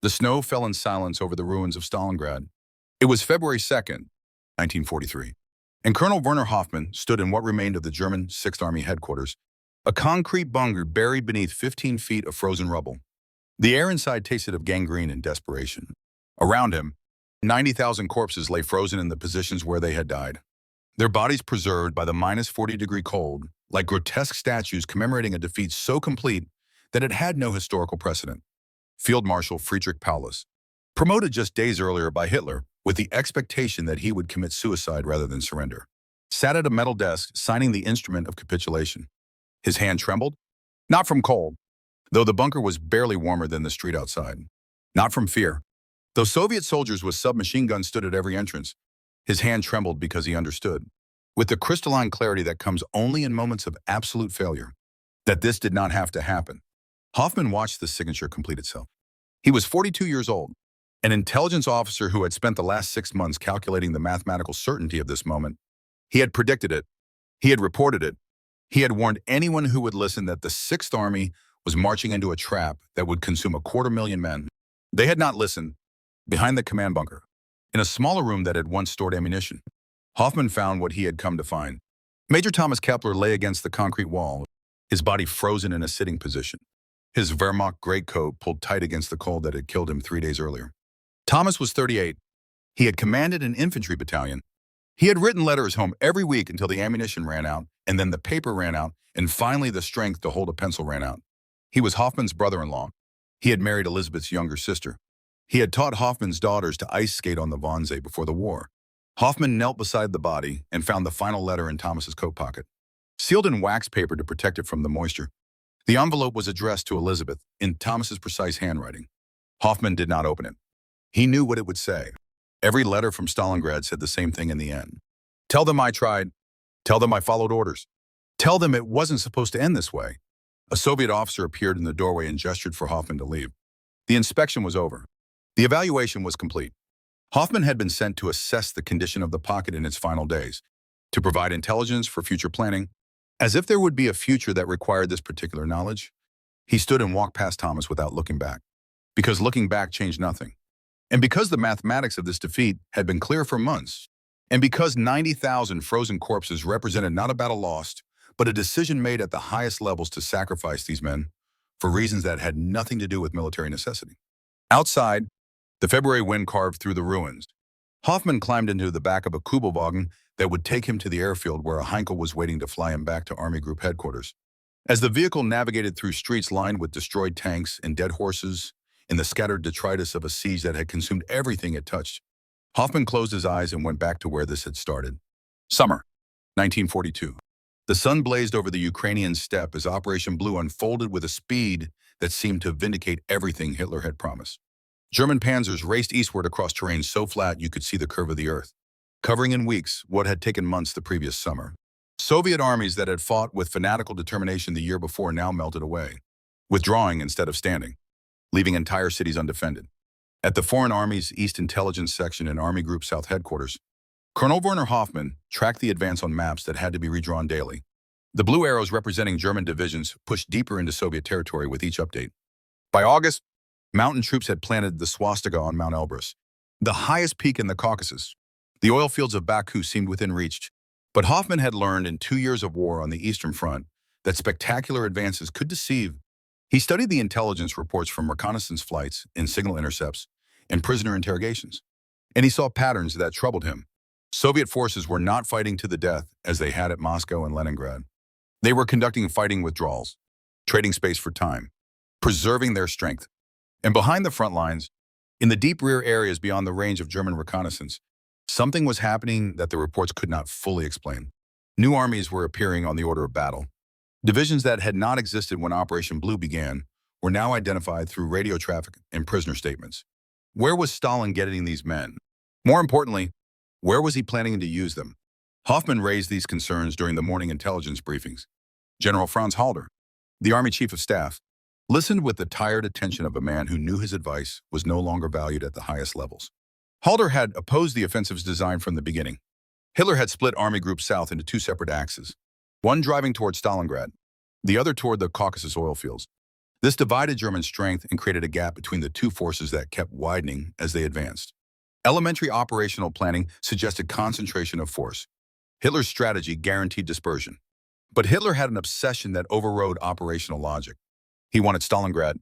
The snow fell in silence over the ruins of Stalingrad. It was February 2nd, 1943, and Colonel Werner Hoffmann stood in what remained of the German Sixth Army headquarters, a concrete bunker buried beneath 15 feet of frozen rubble. The air inside tasted of gangrene and desperation. Around him, 90,000 corpses lay frozen in the positions where they had died, their bodies preserved by the -40-degree cold, like grotesque statues commemorating a defeat so complete that it had no historical precedent. Field Marshal Friedrich Paulus, promoted just days earlier by Hitler with the expectation that he would commit suicide rather than surrender, sat at a metal desk signing the instrument of capitulation. His hand trembled, not from cold, though the bunker was barely warmer than the street outside, not from fear. Though Soviet soldiers with submachine guns stood at every entrance, his hand trembled because he understood, with the crystalline clarity that comes only in moments of absolute failure, that this did not have to happen. Hoffmann watched the signature complete itself. He was 42 years old, an intelligence officer who had spent the last 6 months calculating the mathematical certainty of this moment. He had predicted it. He had reported it. He had warned anyone who would listen that the Sixth Army was marching into a trap that would consume 250,000 men. They had not listened. Behind the command bunker, in a smaller room that had once stored ammunition, Hoffmann found what he had come to find. Major Thomas Kepler lay against the concrete wall, his body frozen in a sitting position, his Wehrmacht greatcoat pulled tight against the cold that had killed him 3 days earlier. Thomas was 38. He had commanded an infantry battalion. He had written letters home every week until the ammunition ran out, and then the paper ran out, and finally the strength to hold a pencil ran out. He was Hoffmann's brother-in-law. He had married Elizabeth's younger sister. He had taught Hoffmann's daughters to ice skate on the Wannsee before the war. Hoffmann knelt beside the body and found the final letter in Thomas's coat pocket, sealed in wax paper to protect it from the moisture. The envelope was addressed to Elizabeth in Thomas's precise handwriting. Hoffmann did not open it. He knew what it would say. Every letter from Stalingrad said the same thing in the end. Tell them I tried. Tell them I followed orders. Tell them it wasn't supposed to end this way. A Soviet officer appeared in the doorway and gestured for Hoffmann to leave. The inspection was over. The evaluation was complete. Hoffmann had been sent to assess the condition of the pocket in its final days, to provide intelligence for future planning. As if there would be a future that required this particular knowledge, he stood and walked past Thomas without looking back, because looking back changed nothing. And because the mathematics of this defeat had been clear for months, and because 90,000 frozen corpses represented not a battle lost, but a decision made at the highest levels to sacrifice these men for reasons that had nothing to do with military necessity. Outside, the February wind carved through the ruins. Hoffmann climbed into the back of a Kubelwagen that would take him to the airfield where a Heinkel was waiting to fly him back to Army Group headquarters. As the vehicle navigated through streets lined with destroyed tanks and dead horses in the scattered detritus of a siege that had consumed everything it touched, Hoffmann closed his eyes and went back to where this had started. Summer, 1942. The sun blazed over the Ukrainian steppe as Operation Blue unfolded with a speed that seemed to vindicate everything Hitler had promised. German panzers raced eastward across terrain so flat you could see the curve of the earth, covering in weeks what had taken months the previous summer. Soviet armies that had fought with fanatical determination the year before now melted away, withdrawing instead of standing, leaving entire cities undefended. At the Foreign Armies East Intelligence Section and Army Group South headquarters, Colonel Werner Hoffmann tracked the advance on maps that had to be redrawn daily. The blue arrows representing German divisions pushed deeper into Soviet territory with each update. By August, mountain troops had planted the swastika on Mount Elbrus, the highest peak in the Caucasus. The oil fields of Baku seemed within reach, but Hoffmann had learned in 2 years of war on the Eastern Front that spectacular advances could deceive. He studied the intelligence reports from reconnaissance flights and signal intercepts and prisoner interrogations, and he saw patterns that troubled him. Soviet forces were not fighting to the death as they had at Moscow and Leningrad. They were conducting fighting withdrawals, trading space for time, preserving their strength. And behind the front lines, in the deep rear areas beyond the range of German reconnaissance, something was happening that the reports could not fully explain. New armies were appearing on the order of battle. Divisions that had not existed when Operation Blue began were now identified through radio traffic and prisoner statements. Where was Stalin getting these men? More importantly, where was he planning to use them? Hoffmann raised these concerns during the morning intelligence briefings. General Franz Halder, the Army Chief of Staff, listened with the tired attention of a man who knew his advice was no longer valued at the highest levels. Halder had opposed the offensive's design from the beginning. Hitler had split Army Group South into 2 separate axes, one driving toward Stalingrad, the other toward the Caucasus oil fields. This divided German strength and created a gap between the two forces that kept widening as they advanced. Elementary operational planning suggested concentration of force. Hitler's strategy guaranteed dispersion. But Hitler had an obsession that overrode operational logic. He wanted Stalingrad,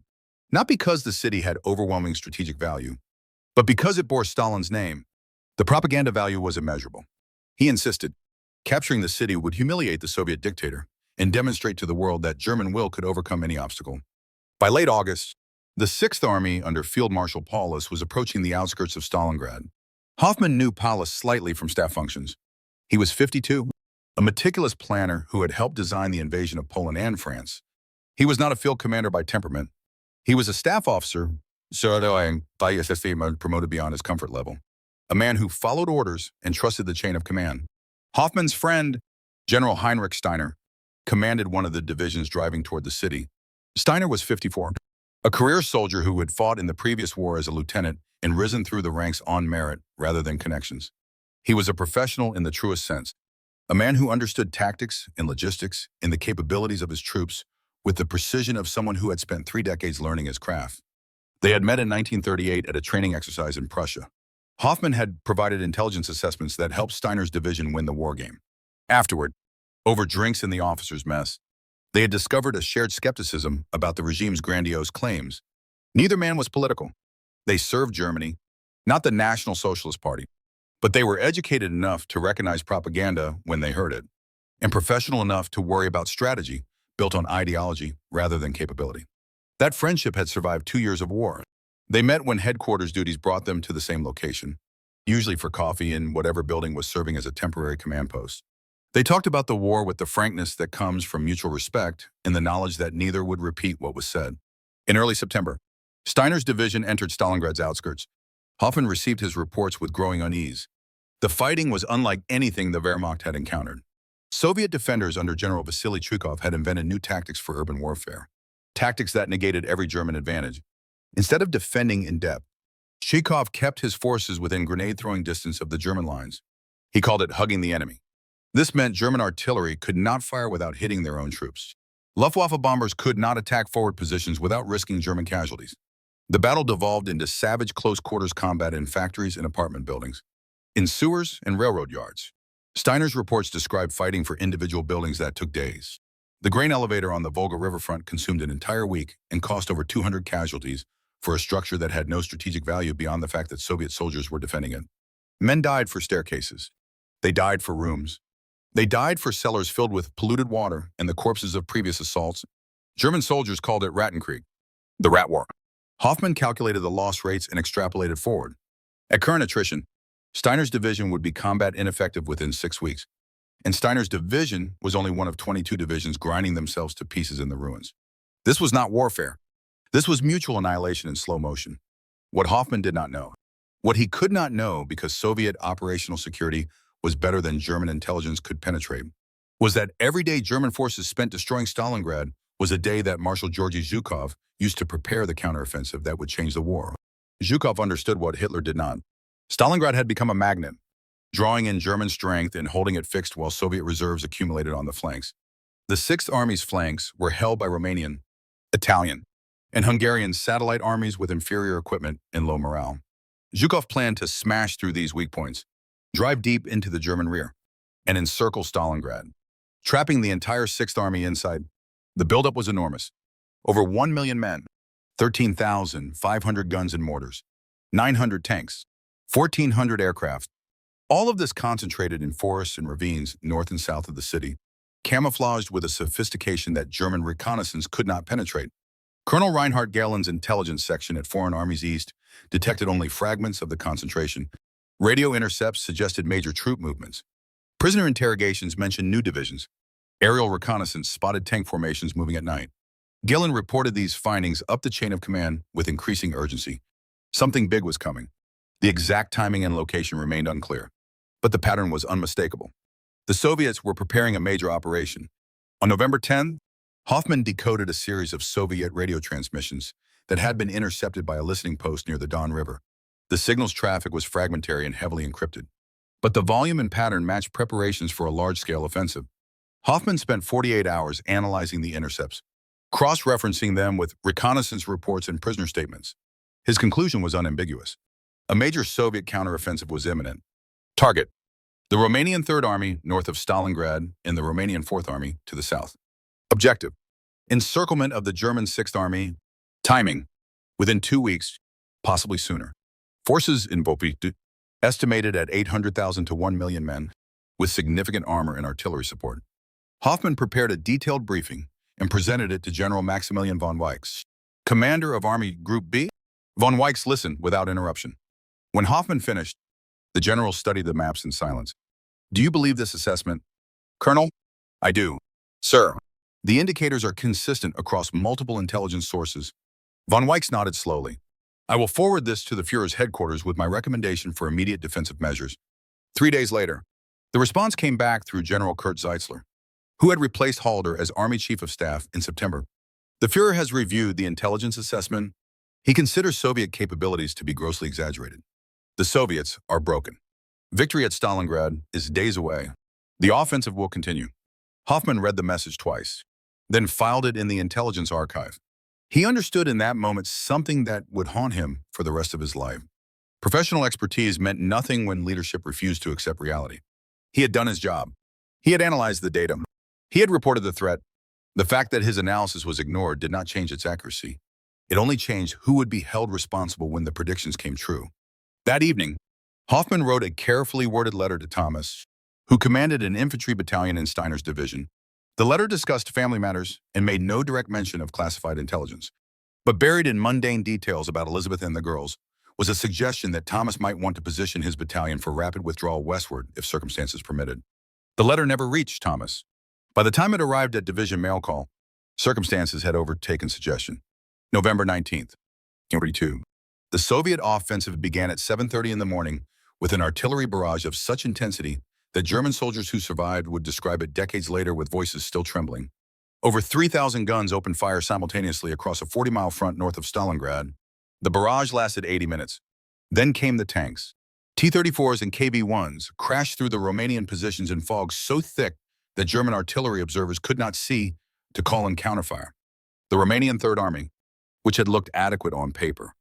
not because the city had overwhelming strategic value, but because it bore Stalin's name. The propaganda value was immeasurable. He insisted capturing the city would humiliate the Soviet dictator and demonstrate to the world that German will could overcome any obstacle. By late August, the Sixth Army under Field Marshal Paulus was approaching the outskirts of Stalingrad. Hoffmann knew Paulus slightly from staff functions. He was 52, a meticulous planner who had helped design the invasion of Poland and France. He was not a field commander by temperament. He was a staff officer, promoted beyond his comfort level, a man who followed orders and trusted the chain of command. Hoffmann's friend, General Heinrich Steiner, commanded one of the divisions driving toward the city. Steiner was 54, a career soldier who had fought in the previous war as a lieutenant and risen through the ranks on merit rather than connections. He was a professional in the truest sense, a man who understood tactics and logistics and the capabilities of his troops with the precision of someone who had spent 3 decades learning his craft. They had met in 1938 at a training exercise in Prussia. Hoffmann had provided intelligence assessments that helped Steiner's division win the war game. Afterward, over drinks in the officers' mess, they had discovered a shared skepticism about the regime's grandiose claims. Neither man was political. They served Germany, not the National Socialist Party, but they were educated enough to recognize propaganda when they heard it, and professional enough to worry about strategy built on ideology rather than capability. That friendship had survived 2 years of war. They met when headquarters duties brought them to the same location, usually for coffee in whatever building was serving as a temporary command post. They talked about the war with the frankness that comes from mutual respect and the knowledge that neither would repeat what was said. In early September, Steiner's division entered Stalingrad's outskirts. Hoffmann received his reports with growing unease. The fighting was unlike anything the Wehrmacht had encountered. Soviet defenders under General Vasily Zhukov had invented new tactics for urban warfare, tactics that negated every German advantage. Instead of defending in depth, Zhukov kept his forces within grenade-throwing distance of the German lines. He called it hugging the enemy. This meant German artillery could not fire without hitting their own troops. Luftwaffe bombers could not attack forward positions without risking German casualties. The battle devolved into savage close-quarters combat in factories and apartment buildings, in sewers and railroad yards. Steiner's reports described fighting for individual buildings that took days. The grain elevator on the Volga riverfront consumed an entire week and cost over 200 casualties for a structure that had no strategic value beyond the fact that Soviet soldiers were defending it. Men died for staircases. They died for rooms. They died for cellars filled with polluted water and the corpses of previous assaults. German soldiers called it Rattenkrieg, the Rat War. Hoffmann calculated the loss rates and extrapolated forward. At current attrition, Steiner's division would be combat ineffective within 6 weeks, and Steiner's division was only one of 22 divisions grinding themselves to pieces in the ruins. This was not warfare. This was mutual annihilation in slow motion. What Hoffmann did not know, what he could not know because Soviet operational security was better than German intelligence could penetrate, was that every day German forces spent destroying Stalingrad was a day that Marshal Georgy Zhukov used to prepare the counteroffensive that would change the war. Zhukov understood what Hitler did not. Stalingrad had become a magnet, drawing in German strength and holding it fixed while Soviet reserves accumulated on the flanks. The Sixth Army's flanks were held by Romanian, Italian, and Hungarian satellite armies with inferior equipment and low morale. Zhukov planned to smash through these weak points, drive deep into the German rear, and encircle Stalingrad, trapping the entire Sixth Army inside. The buildup was enormous. Over 1 million men, 13,500 guns and mortars, 900 tanks, 1,400 aircraft. All of this concentrated in forests and ravines north and south of the city, camouflaged with a sophistication that German reconnaissance could not penetrate. Colonel Reinhard Gehlen's intelligence section at Foreign Armies East detected only fragments of the concentration. Radio intercepts suggested major troop movements. Prisoner interrogations mentioned new divisions. Aerial reconnaissance spotted tank formations moving at night. Gehlen reported these findings up the chain of command with increasing urgency. Something big was coming. The exact timing and location remained unclear, but the pattern was unmistakable. The Soviets were preparing a major operation. On November 10th, Hoffmann decoded a series of Soviet radio transmissions that had been intercepted by a listening post near the Don River. The signal's traffic was fragmentary and heavily encrypted, but the volume and pattern matched preparations for a large-scale offensive. Hoffmann spent 48 hours analyzing the intercepts. cross-referencing them with reconnaissance reports and prisoner statements. His conclusion was unambiguous. A major Soviet counteroffensive was imminent. Target: the Romanian Third Army north of Stalingrad and the Romanian Fourth Army to the south. Objective: encirclement of the German Sixth Army. Timing: within 2 weeks, possibly sooner. Forces in WWII estimated at 800,000 to 1 million men, with significant armor and artillery support. Hoffmann prepared a detailed briefing and presented it to General Maximilian von Weichs, commander of Army Group B. Von Weichs listened without interruption. When Hoffmann finished, the general studied the maps in silence. "Do you believe this assessment?" "Colonel, I do." "Sir, the indicators are consistent across multiple intelligence sources." Von Weichs nodded slowly. "I will forward this to the Führer's headquarters with my recommendation for immediate defensive measures." 3 days later, the response came back through General Kurt Zeitzler, who had replaced Halder as Army Chief of Staff in September. "The Führer has reviewed the intelligence assessment. He considers Soviet capabilities to be grossly exaggerated. The Soviets are broken. Victory at Stalingrad is days away. The offensive will continue." Hoffmann read the message twice, then filed it in the intelligence archive. He understood in that moment something that would haunt him for the rest of his life. Professional expertise meant nothing when leadership refused to accept reality. He had done his job. He had analyzed the data. He had reported the threat. The fact that his analysis was ignored did not change its accuracy. It only changed who would be held responsible when the predictions came true. That evening, Hoffmann wrote a carefully worded letter to Thomas, who commanded an infantry battalion in Steiner's division. The letter discussed family matters and made no direct mention of classified intelligence. But buried in mundane details about Elizabeth and the girls was a suggestion that Thomas might want to position his battalion for rapid withdrawal westward if circumstances permitted. The letter never reached Thomas. By the time it arrived at division mail call, circumstances had overtaken suggestion. November 19th, 1942. The Soviet offensive began at 7:30 in the morning with an artillery barrage of such intensity that German soldiers who survived would describe it decades later with voices still trembling. Over 3,000 guns opened fire simultaneously across a 40-mile front north of Stalingrad. The barrage lasted 80 minutes. Then came the tanks. T-34s and KV-1s crashed through the Romanian positions in fog so thick that German artillery observers could not see to call in counterfire. The Romanian Third Army, which had looked adequate on paper,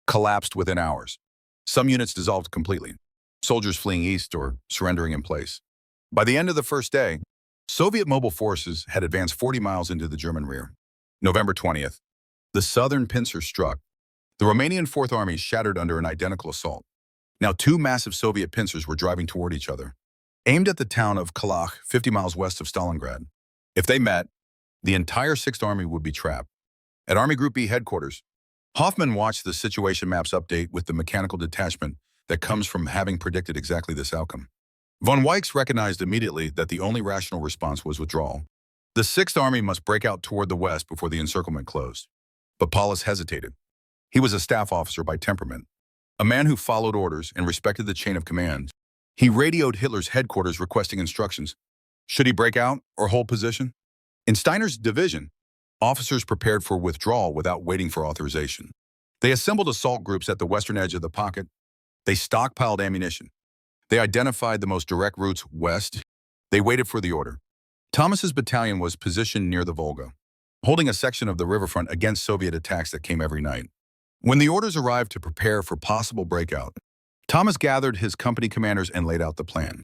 collapsed within hours. Some units dissolved completely, soldiers fleeing east or surrendering in place. By the end of the first day, Soviet mobile forces had advanced 40 miles into the German rear. November 20th, the southern pincer struck. The Romanian Fourth Army shattered under an identical assault. Now 2 massive Soviet pincers were driving toward each other, aimed at the town of Kalach, 50 miles west of Stalingrad. If they met, the entire Sixth Army would be trapped. At Army Group B headquarters, Hoffmann watched the situation maps update with the mechanical detachment that comes from having predicted exactly this outcome. Von Weichs recognized immediately that the only rational response was withdrawal. The Sixth Army must break out toward the west before the encirclement closed. But Paulus hesitated. He was a staff officer by temperament, a man who followed orders and respected the chain of command. He radioed Hitler's headquarters requesting instructions. Should he break out or hold position? In Steiner's division, officers prepared for withdrawal without waiting for authorization. They assembled assault groups at the western edge of the pocket. They stockpiled ammunition. They identified the most direct routes west. They waited for the order. Thomas's battalion was positioned near the Volga, holding a section of the riverfront against Soviet attacks that came every night. When the orders arrived to prepare for possible breakout, Thomas gathered his company commanders and laid out the plan.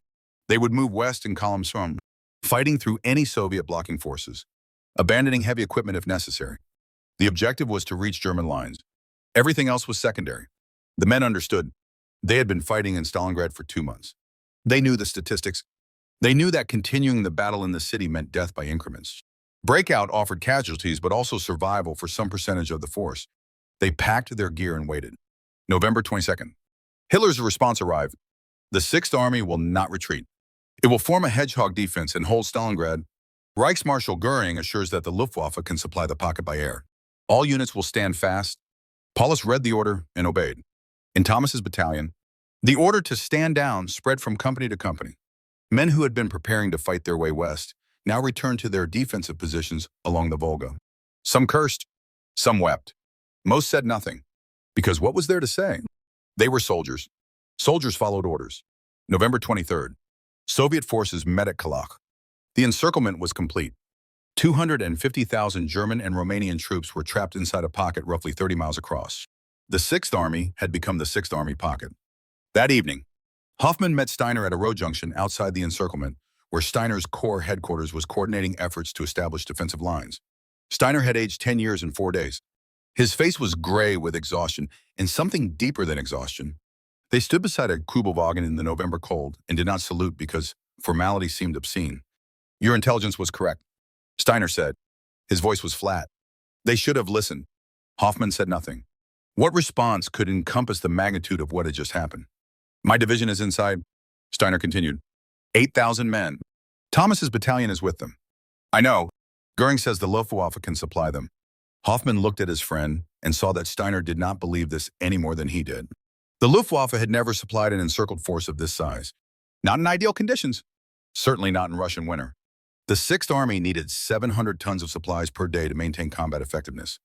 They would move west in columns from, fighting through any Soviet blocking forces, abandoning heavy equipment if necessary. The objective was to reach German lines. Everything else was secondary. The men understood. They had been fighting in Stalingrad for 2 months. They knew the statistics. They knew that continuing the battle in the city meant death by increments. Breakout offered casualties but also survival for some percentage of the force. They packed their gear and waited. November 22nd. Hitler's response arrived. The Sixth Army will not retreat. It will form a hedgehog defense and hold Stalingrad. Reichsmarshal Goering assures that the Luftwaffe can supply the pocket by air. All units will stand fast. Paulus read the order and obeyed. In Thomas's battalion, the order to stand down spread from company to company. Men who had been preparing to fight their way west now returned to their defensive positions along the Volga. Some cursed, some wept. Most said nothing, because what was there to say? They were soldiers. Soldiers followed orders. November 23rd. Soviet forces met at Kalach. The encirclement was complete. 250,000 German and Romanian troops were trapped inside a pocket roughly 30 miles across. The Sixth Army had become the Sixth Army Pocket. That evening, Hoffmann met Steiner at a road junction outside the encirclement, where Steiner's Corps headquarters was coordinating efforts to establish defensive lines. Steiner had aged 10 years in 4 days. His face was gray with exhaustion and something deeper than exhaustion. They stood beside a Kubelwagen in the November cold and did not salute because formality seemed obscene. "Your intelligence was correct," Steiner said. His voice was flat. "They should have listened." Hoffmann said nothing. What response could encompass the magnitude of what had just happened? "My division is inside," Steiner continued. 8,000 men. Thomas's battalion is with them. "I know. Goering says the Luftwaffe can supply them." Hoffmann looked at his friend and saw that Steiner did not believe this any more than he did. The Luftwaffe had never supplied an encircled force of this size. Not in ideal conditions. Certainly not in Russian winter. The Sixth Army needed 700 tons of supplies per day to maintain combat effectiveness.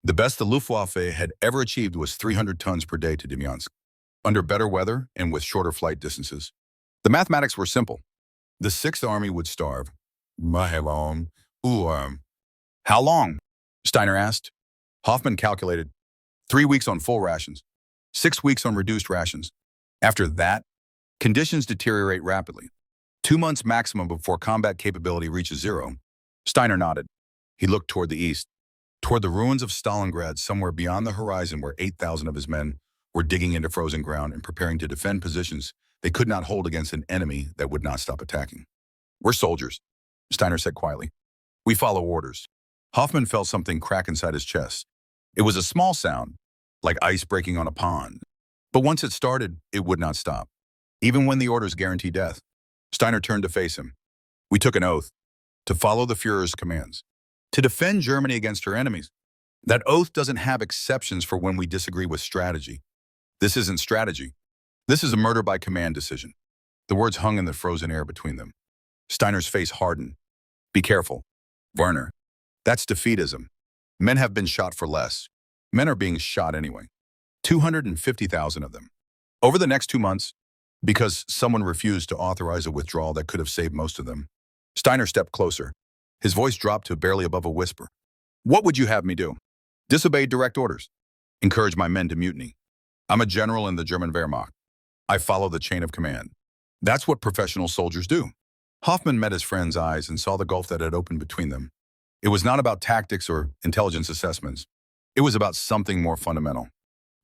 The best the Luftwaffe had ever achieved was 300 tons per day to Demyansk. Under better weather and with shorter flight distances. The mathematics were simple. The Sixth Army would starve. How long? Steiner asked. Hoffmann calculated. 3 weeks on full rations. 6 weeks on reduced rations. After that, conditions deteriorate rapidly. 2 months maximum before combat capability reaches zero. Steiner nodded. He looked toward the east, toward the ruins of Stalingrad somewhere beyond the horizon where 8,000 of his men were digging into frozen ground and preparing to defend positions they could not hold against an enemy that would not stop attacking. "We're soldiers," Steiner said quietly. "We follow orders." Hoffmann felt something crack inside his chest. It was a small sound, like ice breaking on a pond. But once it started, it would not stop, even when the orders guaranteed death. Steiner turned to face him. "We took an oath to follow the Führer's commands, to defend Germany against her enemies. That oath doesn't have exceptions for when we disagree with strategy. This isn't strategy. This is a murder by command decision." The words hung in the frozen air between them. Steiner's face hardened. "Be careful, Werner. That's defeatism. Men have been shot for less. Men are being shot anyway. 250,000 of them. Over the next 2 months, because someone refused to authorize a withdrawal that could have saved most of them." Steiner stepped closer. His voice dropped to barely above a whisper. "What would you have me do? Disobey direct orders? Encourage my men to mutiny? I'm a general in the German Wehrmacht. I follow the chain of command. That's what professional soldiers do." Hoffmann met his friend's eyes and saw the gulf that had opened between them. It was not about tactics or intelligence assessments. It was about something more fundamental.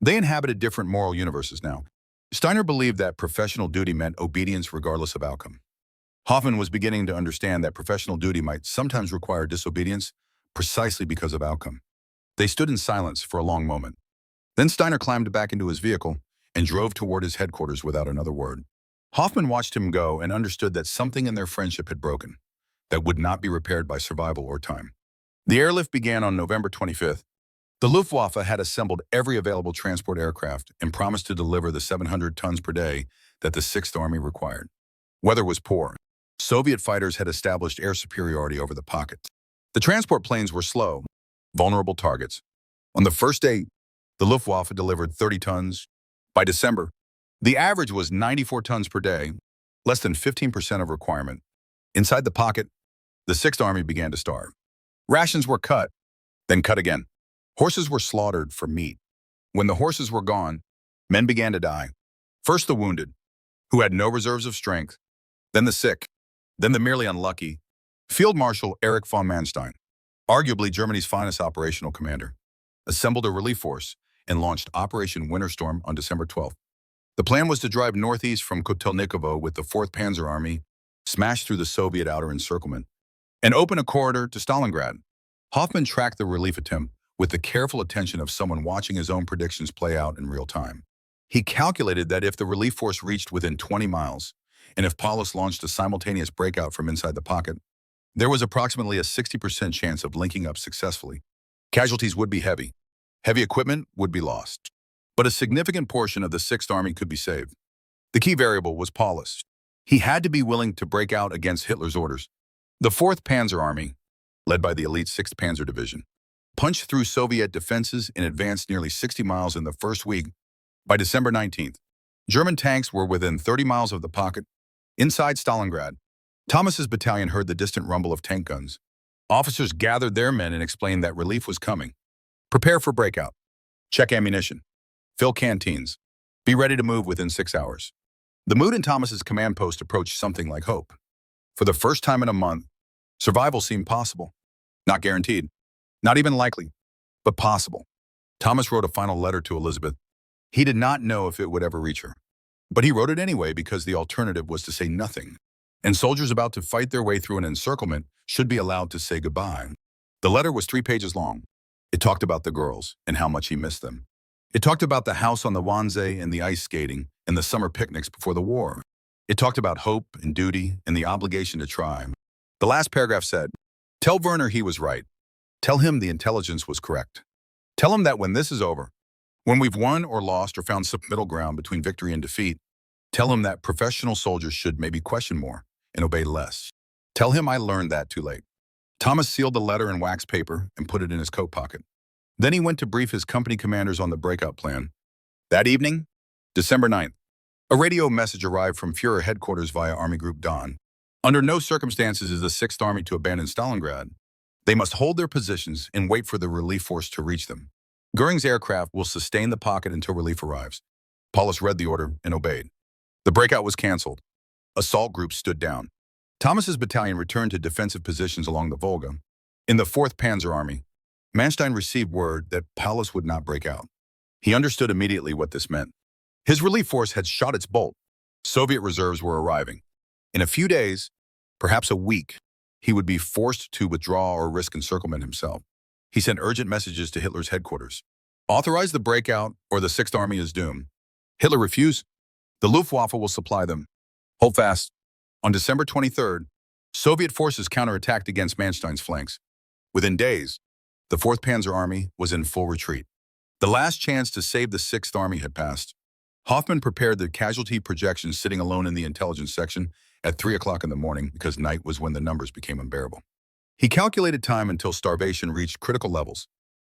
They inhabited different moral universes now. Steiner believed that professional duty meant obedience regardless of outcome. Hoffmann was beginning to understand that professional duty might sometimes require disobedience precisely because of outcome. They stood in silence for a long moment. Then Steiner climbed back into his vehicle and drove toward his headquarters without another word. Hoffmann watched him go and understood that something in their friendship had broken, that would not be repaired by survival or time. The airlift began on November 25th. The Luftwaffe had assembled every available transport aircraft and promised to deliver the 700 tons per day that the Sixth Army required. Weather was poor. Soviet fighters had established air superiority over the pocket. The transport planes were slow, vulnerable targets. On the first day, the Luftwaffe delivered 30 tons. By December, the average was 94 tons per day, less than 15% of requirement. Inside the pocket, the Sixth Army began to starve. Rations were cut, then cut again. Horses were slaughtered for meat. When the horses were gone, men began to die. First the wounded, who had no reserves of strength, then the sick, then the merely unlucky. Field Marshal Erich von Manstein, arguably Germany's finest operational commander, assembled a relief force and launched Operation Winter Storm on December 12th. The plan was to drive northeast from Kotelnikovo with the 4th Panzer Army, smash through the Soviet outer encirclement, and open a corridor to Stalingrad. Hoffmann tracked the relief attempt with the careful attention of someone watching his own predictions play out in real time. He calculated that if the relief force reached within 20 miles, and if Paulus launched a simultaneous breakout from inside the pocket, there was approximately a 60% chance of linking up successfully. Casualties would be heavy. Heavy equipment would be lost. But a significant portion of the Sixth Army could be saved. The key variable was Paulus. He had to be willing to break out against Hitler's orders. The 4th Panzer Army, led by the elite 6th Panzer Division, punched through Soviet defenses and advanced nearly 60 miles in the first week. By December 19th, German tanks were within 30 miles of the pocket. Inside Stalingrad, Thomas's battalion heard the distant rumble of tank guns. Officers gathered their men and explained that relief was coming. Prepare for breakout. Check ammunition. Fill canteens. Be ready to move within 6 hours. The mood in Thomas's command post approached something like hope. For the first time in a month, survival seemed possible. Not guaranteed, not even likely, but possible. Thomas wrote a final letter to Elizabeth. He did not know if it would ever reach her. But he wrote it anyway because the alternative was to say nothing. And soldiers about to fight their way through an encirclement should be allowed to say goodbye. The letter was 3 pages long. It talked about the girls and how much he missed them. It talked about the house on the Wannsee and the ice skating and the summer picnics before the war. It talked about hope and duty and the obligation to try. The last paragraph said, "Tell Werner he was right. Tell him the intelligence was correct. Tell him that when this is over, when we've won or lost or found some middle ground between victory and defeat, tell him that professional soldiers should maybe question more and obey less. Tell him I learned that too late." Thomas sealed the letter in wax paper and put it in his coat pocket. Then he went to brief his company commanders on the breakout plan. That evening, December 9th, a radio message arrived from Führer headquarters via Army Group Don. Under no circumstances is the 6th Army to abandon Stalingrad. They must hold their positions and wait for the relief force to reach them. Goering's aircraft will sustain the pocket until relief arrives. Paulus read the order and obeyed. The breakout was canceled. Assault groups stood down. Thomas's battalion returned to defensive positions along the Volga. In the 4th Panzer Army, Manstein received word that Paulus would not break out. He understood immediately what this meant. His relief force had shot its bolt. Soviet reserves were arriving. In a few days, perhaps a week, he would be forced to withdraw or risk encirclement himself. He sent urgent messages to Hitler's headquarters. Authorize the breakout or the 6th Army is doomed. Hitler refused. The Luftwaffe will supply them. Hold fast. On December 23rd, Soviet forces counterattacked against Manstein's flanks. Within days, the 4th Panzer Army was in full retreat. The last chance to save the 6th Army had passed. Hoffmann prepared the casualty projections sitting alone in the intelligence section at 3 o'clock in the morning because night was when the numbers became unbearable. He calculated time until starvation reached critical levels.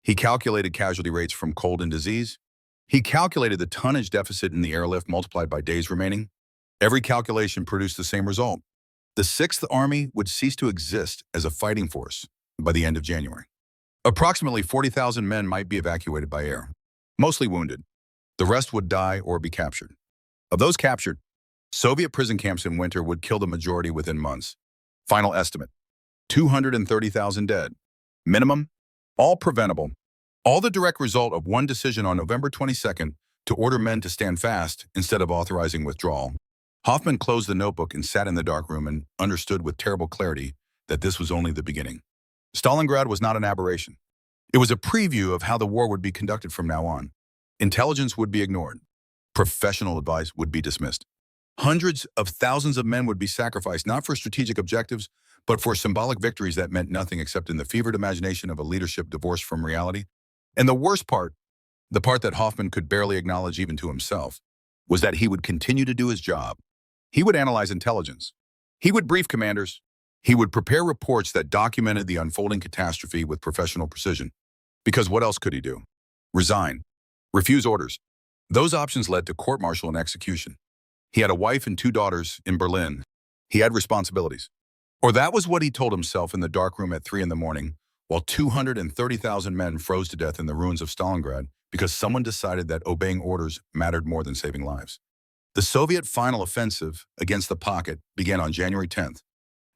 He calculated casualty rates from cold and disease. He calculated the tonnage deficit in the airlift multiplied by days remaining. Every calculation produced the same result. The 6th Army would cease to exist as a fighting force by the end of January. Approximately 40,000 men might be evacuated by air, mostly wounded. The rest would die or be captured. Of those captured, Soviet prison camps in winter would kill the majority within months. Final estimate, 230,000 dead. Minimum, all preventable. All the direct result of one decision on November 22nd to order men to stand fast instead of authorizing withdrawal. Hoffmann closed the notebook and sat in the dark room and understood with terrible clarity that this was only the beginning. Stalingrad was not an aberration. It was a preview of how the war would be conducted from now on. Intelligence would be ignored. Professional advice would be dismissed. Hundreds of thousands of men would be sacrificed not for strategic objectives, but for symbolic victories that meant nothing except in the fevered imagination of a leadership divorced from reality. And the worst part, the part that Hoffmann could barely acknowledge even to himself, was that he would continue to do his job. He would analyze intelligence. He would brief commanders. He would prepare reports that documented the unfolding catastrophe with professional precision. Because what else could he do? Resign. Refuse orders. Those options led to court-martial and execution. He had a wife and 2 daughters in Berlin. He had responsibilities. Or that was what he told himself in the dark room at 3 in the morning, while 230,000 men froze to death in the ruins of Stalingrad because someone decided that obeying orders mattered more than saving lives. The Soviet final offensive against the pocket began on January 10th.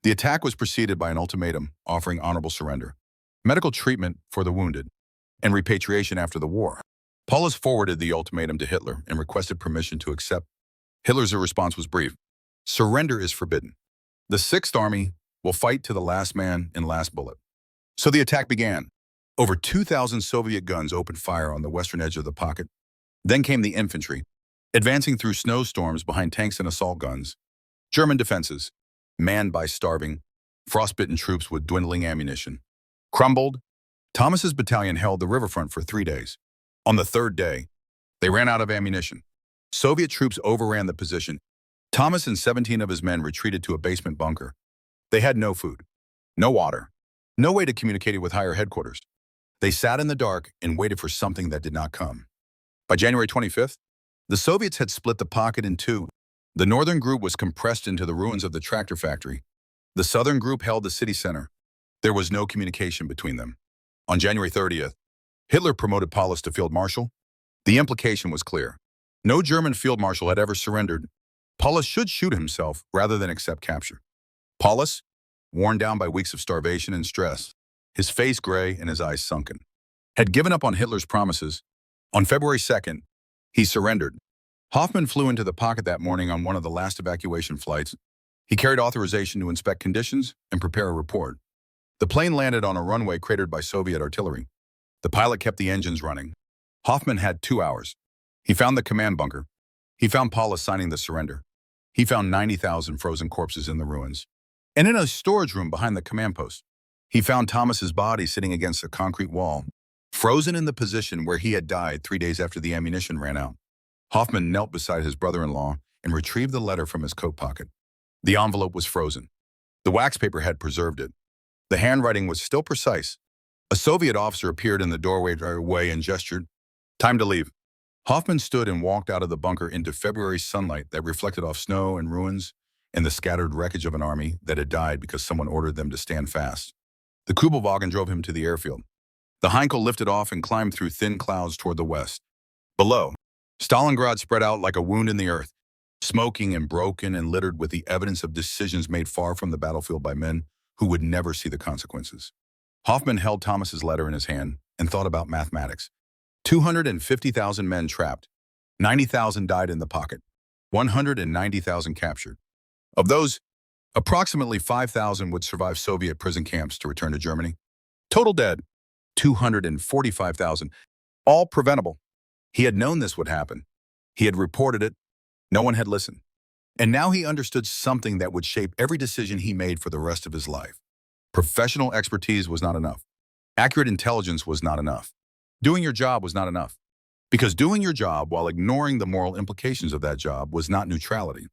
The attack was preceded by an ultimatum offering honorable surrender, medical treatment for the wounded, and repatriation after the war. Paulus forwarded the ultimatum to Hitler and requested permission to accept. Hitler's response was brief. Surrender is forbidden. The 6th Army will fight to the last man and last bullet. So the attack began. Over 2,000 Soviet guns opened fire on the western edge of the pocket. Then came the infantry, advancing through snowstorms behind tanks and assault guns. German defenses, manned by starving, frostbitten troops with dwindling ammunition. Crumbled, Thomas's battalion held the riverfront for 3 days. On the 3rd day, they ran out of ammunition. Soviet troops overran the position. Thomas and 17 of his men retreated to a basement bunker. They had no food, no water, no way to communicate with higher headquarters. They sat in the dark and waited for something that did not come. By January 25th, the Soviets had split the pocket in 2. The northern group was compressed into the ruins of the tractor factory. The southern group held the city center. There was no communication between them. On January 30th, Hitler promoted Paulus to field marshal. The implication was clear. No German field marshal had ever surrendered. Paulus should shoot himself rather than accept capture. Paulus, worn down by weeks of starvation and stress, his face gray and his eyes sunken, had given up on Hitler's promises. On February 2nd, he surrendered. Hoffmann flew into the pocket that morning on one of the last evacuation flights. He carried authorization to inspect conditions and prepare a report. The plane landed on a runway cratered by Soviet artillery. The pilot kept the engines running. Hoffmann had 2 hours. He found the command bunker. He found Paulus signing the surrender. He found 90,000 frozen corpses in the ruins. And in a storage room behind the command post, he found Thomas's body sitting against a concrete wall, frozen in the position where he had died 3 days after the ammunition ran out. Hoffmann knelt beside his brother-in-law and retrieved the letter from his coat pocket. The envelope was frozen. The wax paper had preserved it. The handwriting was still precise. A Soviet officer appeared in the doorway and gestured, "Time to leave." Hoffmann stood and walked out of the bunker into February sunlight that reflected off snow and ruins and the scattered wreckage of an army that had died because someone ordered them to stand fast. The Kubelwagen drove him to the airfield. The Heinkel lifted off and climbed through thin clouds toward the west. Below, Stalingrad spread out like a wound in the earth, smoking and broken and littered with the evidence of decisions made far from the battlefield by men who would never see the consequences. Hoffmann held Thomas's letter in his hand and thought about mathematics. 250,000 men trapped. 90,000 died in the pocket. 190,000 captured. Of those, approximately 5,000 would survive Soviet prison camps to return to Germany. Total dead, 245,000, all preventable. He had known this would happen. He had reported it. No one had listened. And now he understood something that would shape every decision he made for the rest of his life. Professional expertise was not enough. Accurate intelligence was not enough. Doing your job was not enough. Because doing your job while ignoring the moral implications of that job was not neutrality.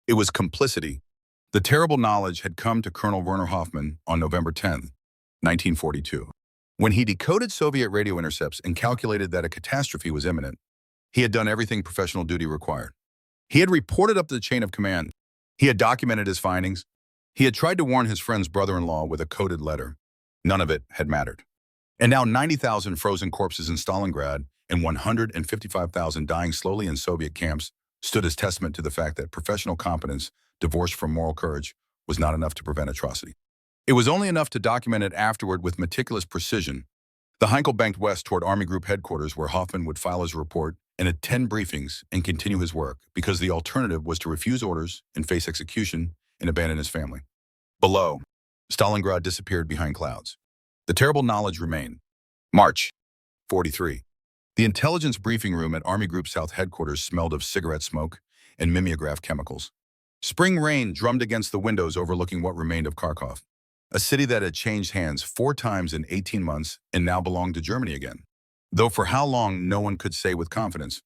It was complicity. The terrible knowledge had come to Colonel Werner Hoffmann on November 10, 1942. When he decoded Soviet radio intercepts and calculated that a catastrophe was imminent, he had done everything professional duty required. He had reported up the chain of command. He had documented his findings. He had tried to warn his friend's brother-in-law with a coded letter. None of it had mattered. And now 90,000 frozen corpses in Stalingrad and 155,000 dying slowly in Soviet camps stood as testament to the fact that professional competence, divorced from moral courage, was not enough to prevent atrocity. It was only enough to document it afterward with meticulous precision. The Heinkel banked west toward Army Group headquarters where Hoffmann would file his report and attend briefings and continue his work because the alternative was to refuse orders and face execution and abandon his family. Below, Stalingrad disappeared behind clouds. The terrible knowledge remained. March 43. The intelligence briefing room at Army Group South headquarters smelled of cigarette smoke and mimeograph chemicals. Spring rain drummed against the windows overlooking what remained of Kharkov, a city that had changed hands 4 times in 18 months and now belonged to Germany again. Though for how long, no one could say with confidence.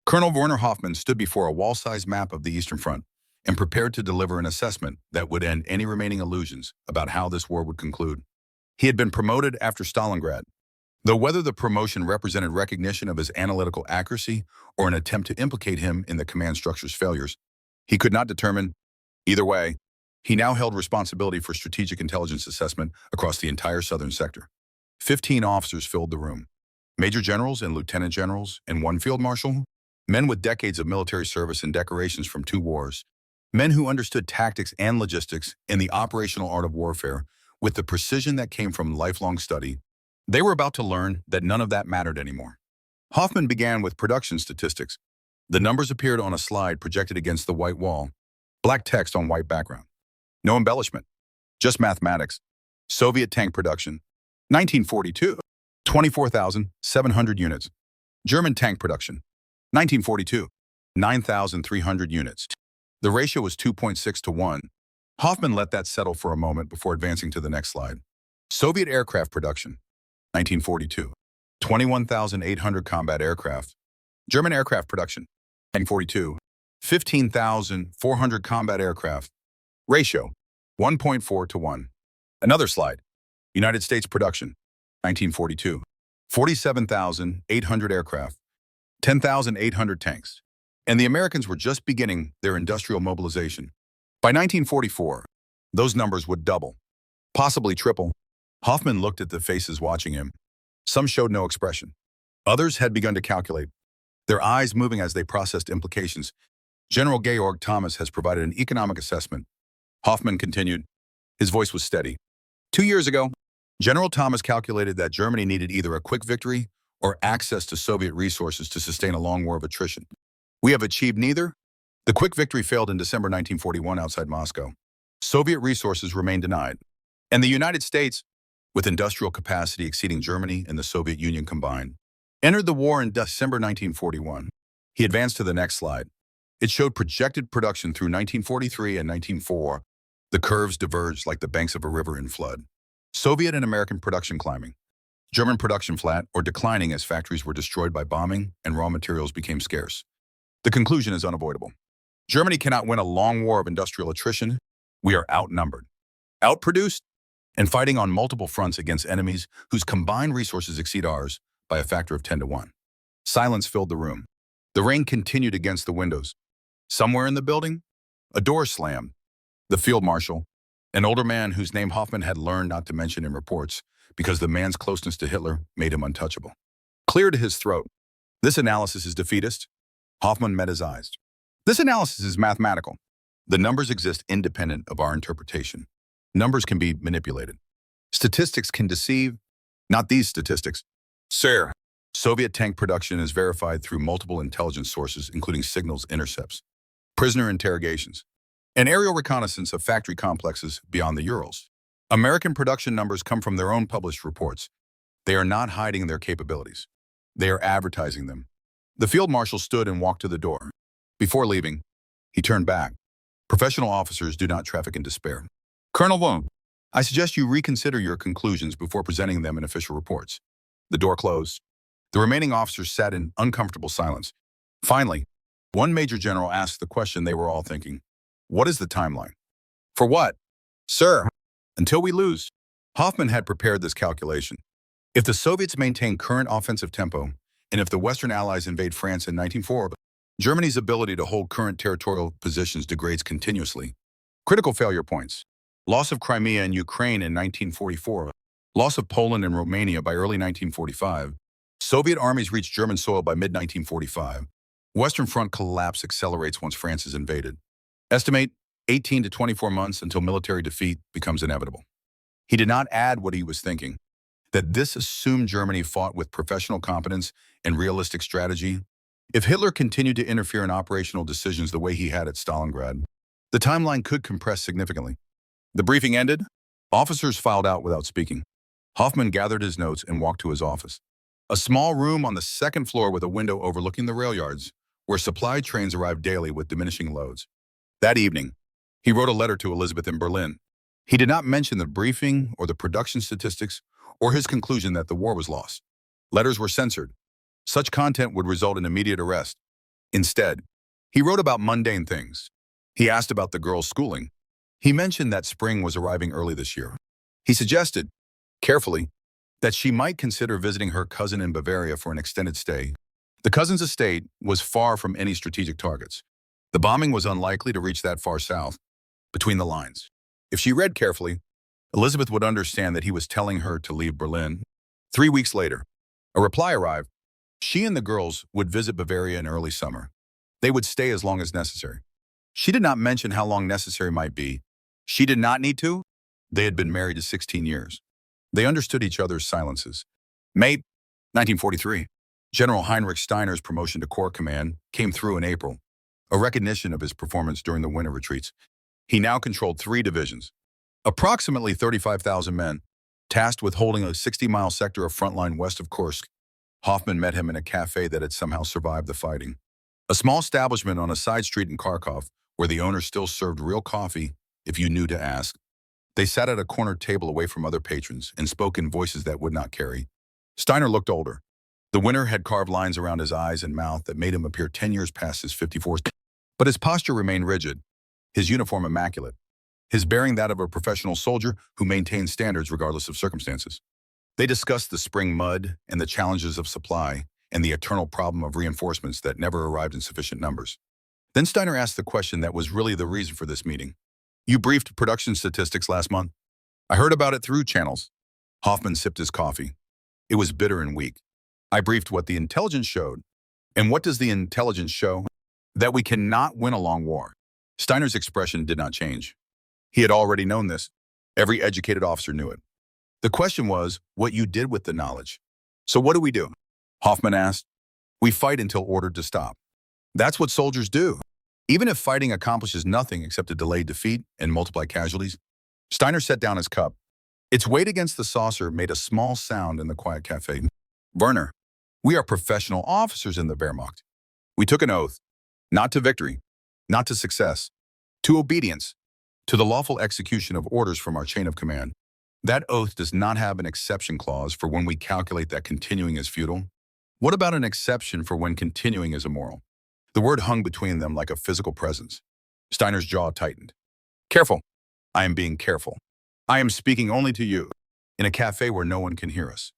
Colonel Werner Hoffmann stood before a wall-sized map of the Eastern Front and prepared to deliver an assessment that would end any remaining illusions about how this war would conclude. He had been promoted after Stalingrad, though whether the promotion represented recognition of his analytical accuracy or an attempt to implicate him in the command structure's failures, he could not determine. Either way, he now held responsibility for strategic intelligence assessment across the entire southern sector. 15 officers filled the room. Major generals and lieutenant generals and 1 field marshal, men with decades of military service and decorations from 2 wars, men who understood tactics and logistics and the operational art of warfare with the precision that came from lifelong study. They were about to learn that none of that mattered anymore. Hoffmann began with production statistics. The numbers appeared on a slide projected against the white wall, black text on white background. No embellishment, just mathematics. Soviet tank production, 1942, 24,700 units. German tank production, 1942, 9,300 units. The ratio was 2.6 to 1. Hoffmann let that settle for a moment before advancing to the next slide. Soviet aircraft production, 1942, 21,800 combat aircraft. German aircraft production, 1942, 15,400 combat aircraft. Ratio, 1.4 to 1. Another slide. United States production, 1942, 47,800 aircraft, 10,800 tanks. And the Americans were just beginning their industrial mobilization. By 1944, those numbers would double, possibly triple. Hoffmann looked at the faces watching him. Some showed no expression. Others had begun to calculate, their eyes moving as they processed implications. General Georg Thomas has provided an economic assessment. Hoffmann continued. His voice was steady. 2 years ago, General Thomas calculated that Germany needed either a quick victory or access to Soviet resources to sustain a long war of attrition. We have achieved neither. The quick victory failed in December 1941 outside Moscow. Soviet resources remained denied. And the United States, with industrial capacity exceeding Germany and the Soviet Union combined, entered the war in December 1941. He advanced to the next slide. It showed projected production through 1943 and 1944. The curves diverged like the banks of a river in flood. Soviet and American production climbing. German production flat or declining as factories were destroyed by bombing and raw materials became scarce. The conclusion is unavoidable. Germany cannot win a long war of industrial attrition. We are outnumbered, outproduced, and fighting on multiple fronts against enemies whose combined resources exceed ours by a factor of 10 to 1. Silence filled the room. The rain continued against the windows. Somewhere in the building, a door slammed. The field marshal, an older man whose name Hoffmann had learned not to mention in reports because the man's closeness to Hitler made him untouchable, cleared his throat. This analysis is defeatist. Hoffmann met his eyes. This analysis is mathematical. The numbers exist independent of our interpretation. Numbers can be manipulated. Statistics can deceive. Not these statistics. Sir, Soviet tank production is verified through multiple intelligence sources, including signals intercepts, prisoner interrogations, and aerial reconnaissance of factory complexes beyond the Urals. American production numbers come from their own published reports. They are not hiding their capabilities. They are advertising them. The field marshal stood and walked to the door. Before leaving, he turned back. Professional officers do not traffic in despair. Colonel Werner, I suggest you reconsider your conclusions before presenting them in official reports. The door closed. The remaining officers sat in uncomfortable silence. Finally, one major general asked the question they were all thinking. What is the timeline? For what? Sir, until we lose. Hoffmann had prepared this calculation. If the Soviets maintain current offensive tempo, and if the Western Allies invade France in 1940, Germany's ability to hold current territorial positions degrades continuously. Critical failure points. Loss of Crimea and Ukraine in 1944. Loss of Poland and Romania by early 1945. Soviet armies reach German soil by mid-1945. Western Front collapse accelerates once France is invaded. Estimate 18 to 24 months until military defeat becomes inevitable. He did not add what he was thinking, that this assumed Germany fought with professional competence and realistic strategy. If Hitler continued to interfere in operational decisions the way he had at Stalingrad, the timeline could compress significantly. The briefing ended. Officers filed out without speaking. Hoffmann gathered his notes and walked to his office. A small room on the second floor with a window overlooking the rail yards, where supply trains arrived daily with diminishing loads. That evening, he wrote a letter to Elizabeth in Berlin. He did not mention the briefing or the production statistics or his conclusion that the war was lost. Letters were censored. Such content would result in immediate arrest. Instead, he wrote about mundane things. He asked about the girl's schooling. He mentioned that spring was arriving early this year. He suggested, carefully, that she might consider visiting her cousin in Bavaria for an extended stay. The cousin's estate was far from any strategic targets. The bombing was unlikely to reach that far south, between the lines. If she read carefully, Elizabeth would understand that he was telling her to leave Berlin. 3 weeks later, a reply arrived. She and the girls would visit Bavaria in early summer. They would stay as long as necessary. She did not mention how long necessary might be. She did not need to. They had been married to 16 years. They understood each other's silences. May 1943. General Heinrich Steiner's promotion to Corps Command came through in April, a recognition of his performance during the winter retreats. He now controlled 3 divisions, approximately 35,000 men, tasked with holding a 60-mile sector of front line west of Kursk. Hoffmann met him in a cafe that had somehow survived the fighting. A small establishment on a side street in Kharkov, where the owner still served real coffee if you knew to ask. They sat at a corner table away from other patrons and spoke in voices that would not carry. Steiner looked older. The winter had carved lines around his eyes and mouth that made him appear 10 years past his 54s. But his posture remained rigid, his uniform immaculate, his bearing that of a professional soldier who maintained standards regardless of circumstances. They discussed the spring mud and the challenges of supply and the eternal problem of reinforcements that never arrived in sufficient numbers. Then Steiner asked the question that was really the reason for this meeting. You briefed production statistics last month. I heard about it through channels. Hoffmann sipped his coffee. It was bitter and weak. I briefed what the intelligence showed. And what does the intelligence show? That we cannot win a long war. Steiner's expression did not change. He had already known this. Every educated officer knew it. The question was what you did with the knowledge. So what do we do? Hoffmann asked. We fight until ordered to stop. That's what soldiers do. Even if fighting accomplishes nothing except to delay defeat and multiply casualties. Steiner set down his cup. Its weight against the saucer made a small sound in the quiet cafe. Werner, we are professional officers in the Wehrmacht. We took an oath, not to victory, not to success, to obedience, to the lawful execution of orders from our chain of command. That oath does not have an exception clause for when we calculate that continuing is futile. What about an exception for when continuing is immoral? The word hung between them like a physical presence. Steiner's jaw tightened. Careful. I am being careful. I am speaking only to you, in a cafe where no one can hear us,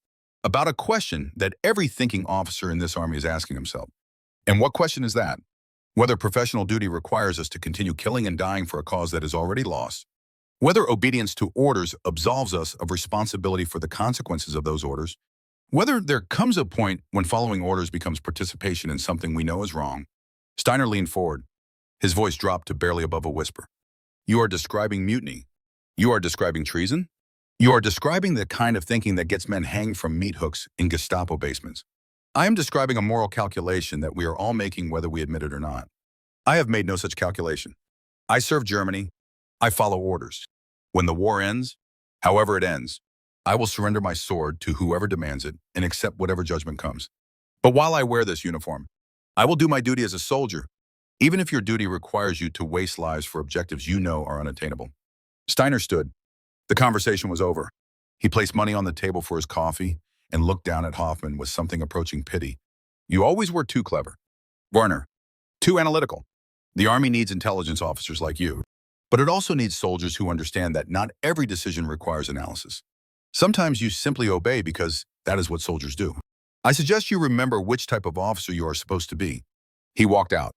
about a question that every thinking officer in this army is asking himself. And what question is that? Whether professional duty requires us to continue killing and dying for a cause that is already lost. Whether obedience to orders absolves us of responsibility for the consequences of those orders. Whether there comes a point when following orders becomes participation in something we know is wrong. Steiner leaned forward. His voice dropped to barely above a whisper. You are describing mutiny. You are describing treason. You are describing the kind of thinking that gets men hanged from meat hooks in Gestapo basements. I am describing a moral calculation that we are all making whether we admit it or not. I have made no such calculation. I serve Germany. I follow orders. When the war ends, however it ends, I will surrender my sword to whoever demands it and accept whatever judgment comes. But while I wear this uniform, I will do my duty as a soldier, even if your duty requires you to waste lives for objectives you know are unattainable. Steiner stood. The conversation was over. He placed money on the table for his coffee and looked down at Hoffmann with something approaching pity. You always were too clever. Werner, too analytical. The Army needs intelligence officers like you, but it also needs soldiers who understand that not every decision requires analysis. Sometimes you simply obey because that is what soldiers do. I suggest you remember which type of officer you are supposed to be. He walked out.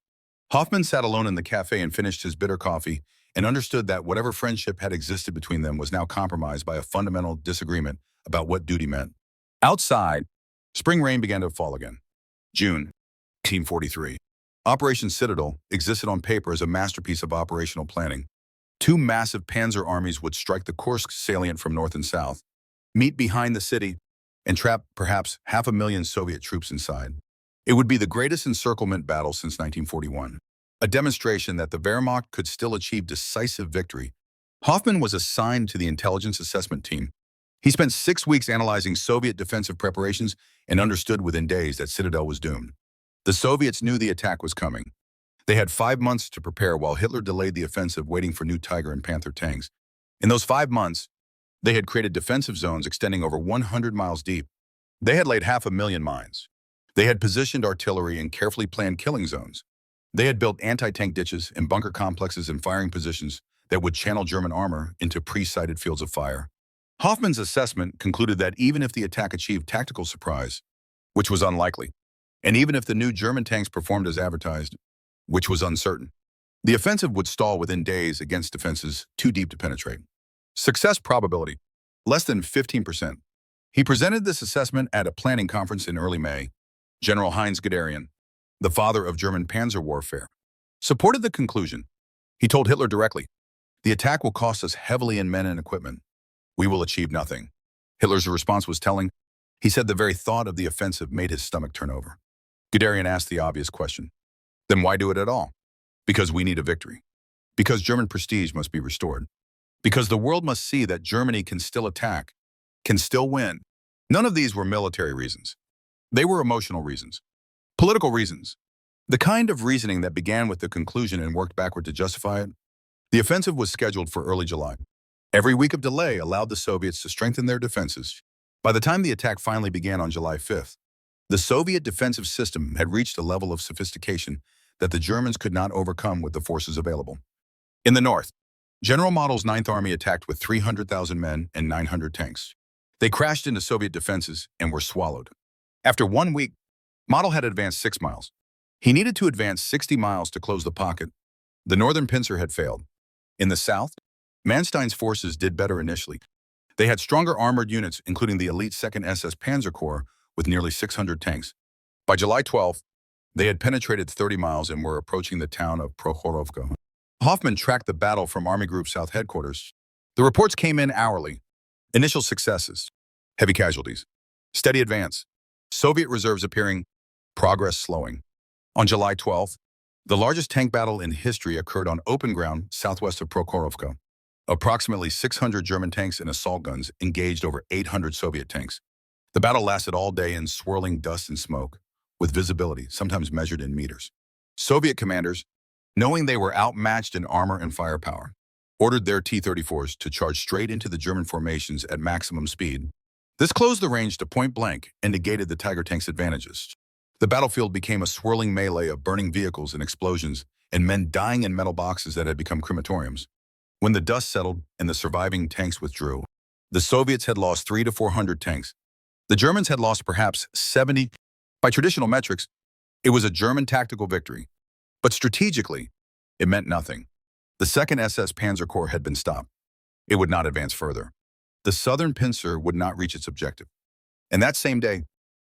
Hoffmann sat alone in the cafe and finished his bitter coffee and understood that whatever friendship had existed between them was now compromised by a fundamental disagreement about what duty meant. Outside, spring rain began to fall again. June 1843. Operation Citadel existed on paper as a masterpiece of operational planning. Two massive panzer armies would strike the Kursk salient from north and south, meet behind the city, and trap perhaps 500,000 Soviet troops inside. It would be the greatest encirclement battle since 1941, a demonstration that the Wehrmacht could still achieve decisive victory. Hoffmann was assigned to the intelligence assessment team. He spent 6 weeks analyzing Soviet defensive preparations and understood within days that Citadel was doomed. The Soviets knew the attack was coming. They had 5 months to prepare while Hitler delayed the offensive, waiting for new Tiger and Panther tanks. In those 5 months, they had created defensive zones extending over 100 miles deep. They had laid 500,000 mines. They had positioned artillery in carefully planned killing zones. They had built anti-tank ditches and bunker complexes and firing positions that would channel German armor into pre-sighted fields of fire. Hoffmann's assessment concluded that even if the attack achieved tactical surprise, which was unlikely, and even if the new German tanks performed as advertised, which was uncertain, the offensive would stall within days against defenses too deep to penetrate. Success probability, less than 15%. He presented this assessment at a planning conference in early May. General Heinz Guderian, the father of German panzer warfare, supported the conclusion. He told Hitler directly, the attack will cost us heavily in men and equipment. We will achieve nothing. Hitler's response was telling. He said the very thought of the offensive made his stomach turn over. Guderian asked the obvious question. Then why do it at all? Because we need a victory. Because German prestige must be restored. Because the world must see that Germany can still attack, can still win. None of these were military reasons. They were emotional reasons. Political reasons. The kind of reasoning that began with the conclusion and worked backward to justify it. The offensive was scheduled for early July. Every week of delay allowed the Soviets to strengthen their defenses. By the time the attack finally began on July 5th, the Soviet defensive system had reached a level of sophistication that the Germans could not overcome with the forces available. In the north, General Model's 9th Army attacked with 300,000 men and 900 tanks. They crashed into Soviet defenses and were swallowed. After 1 week, Model had advanced 6 miles. He needed to advance 60 miles to close the pocket. The northern pincer had failed. In the south, Manstein's forces did better initially. They had stronger armored units, including the elite 2nd SS Panzer Corps, with nearly 600 tanks. By July 12th, they had penetrated 30 miles and were approaching the town of Prokhorovka. Hoffmann tracked the battle from Army Group South headquarters. The reports came in hourly. Initial successes, heavy casualties, steady advance, Soviet reserves appearing, progress slowing. On July 12th, the largest tank battle in history occurred on open ground southwest of Prokhorovka. Approximately 600 German tanks and assault guns engaged over 800 Soviet tanks. The battle lasted all day in swirling dust and smoke, with visibility sometimes measured in meters. Soviet commanders, knowing they were outmatched in armor and firepower, ordered their T-34s to charge straight into the German formations at maximum speed. This closed the range to point blank and negated the Tiger tank's advantages. The battlefield became a swirling melee of burning vehicles and explosions, and men dying in metal boxes that had become crematoriums. When the dust settled and the surviving tanks withdrew, the Soviets had lost 300 to 400 tanks. The Germans had lost perhaps 70. By traditional metrics, it was a German tactical victory. But strategically, it meant nothing. The 2nd SS Panzer Corps had been stopped. It would not advance further. The southern pincer would not reach its objective. And that same day,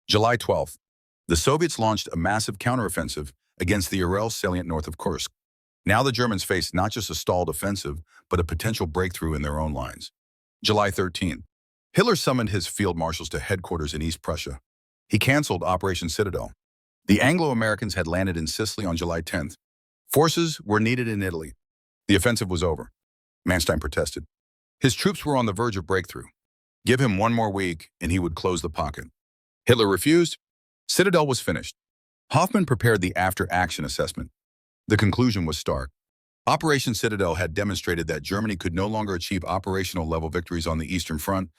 July 12th, the Soviets launched a massive counteroffensive against the Ural salient north of Kursk. Now the Germans faced not just a stalled offensive, but a potential breakthrough in their own lines. July 13th, Hitler summoned his field marshals to headquarters in East Prussia. He canceled Operation Citadel. The Anglo-Americans had landed in Sicily on July 10th. Forces were needed in Italy. The offensive was over. Manstein protested. His troops were on the verge of breakthrough. Give him one more week, and he would close the pocket. Hitler refused. Citadel was finished. Hoffmann prepared the after-action assessment. The conclusion was stark. Operation Citadel had demonstrated that Germany could no longer achieve operational-level victories on the Eastern Front.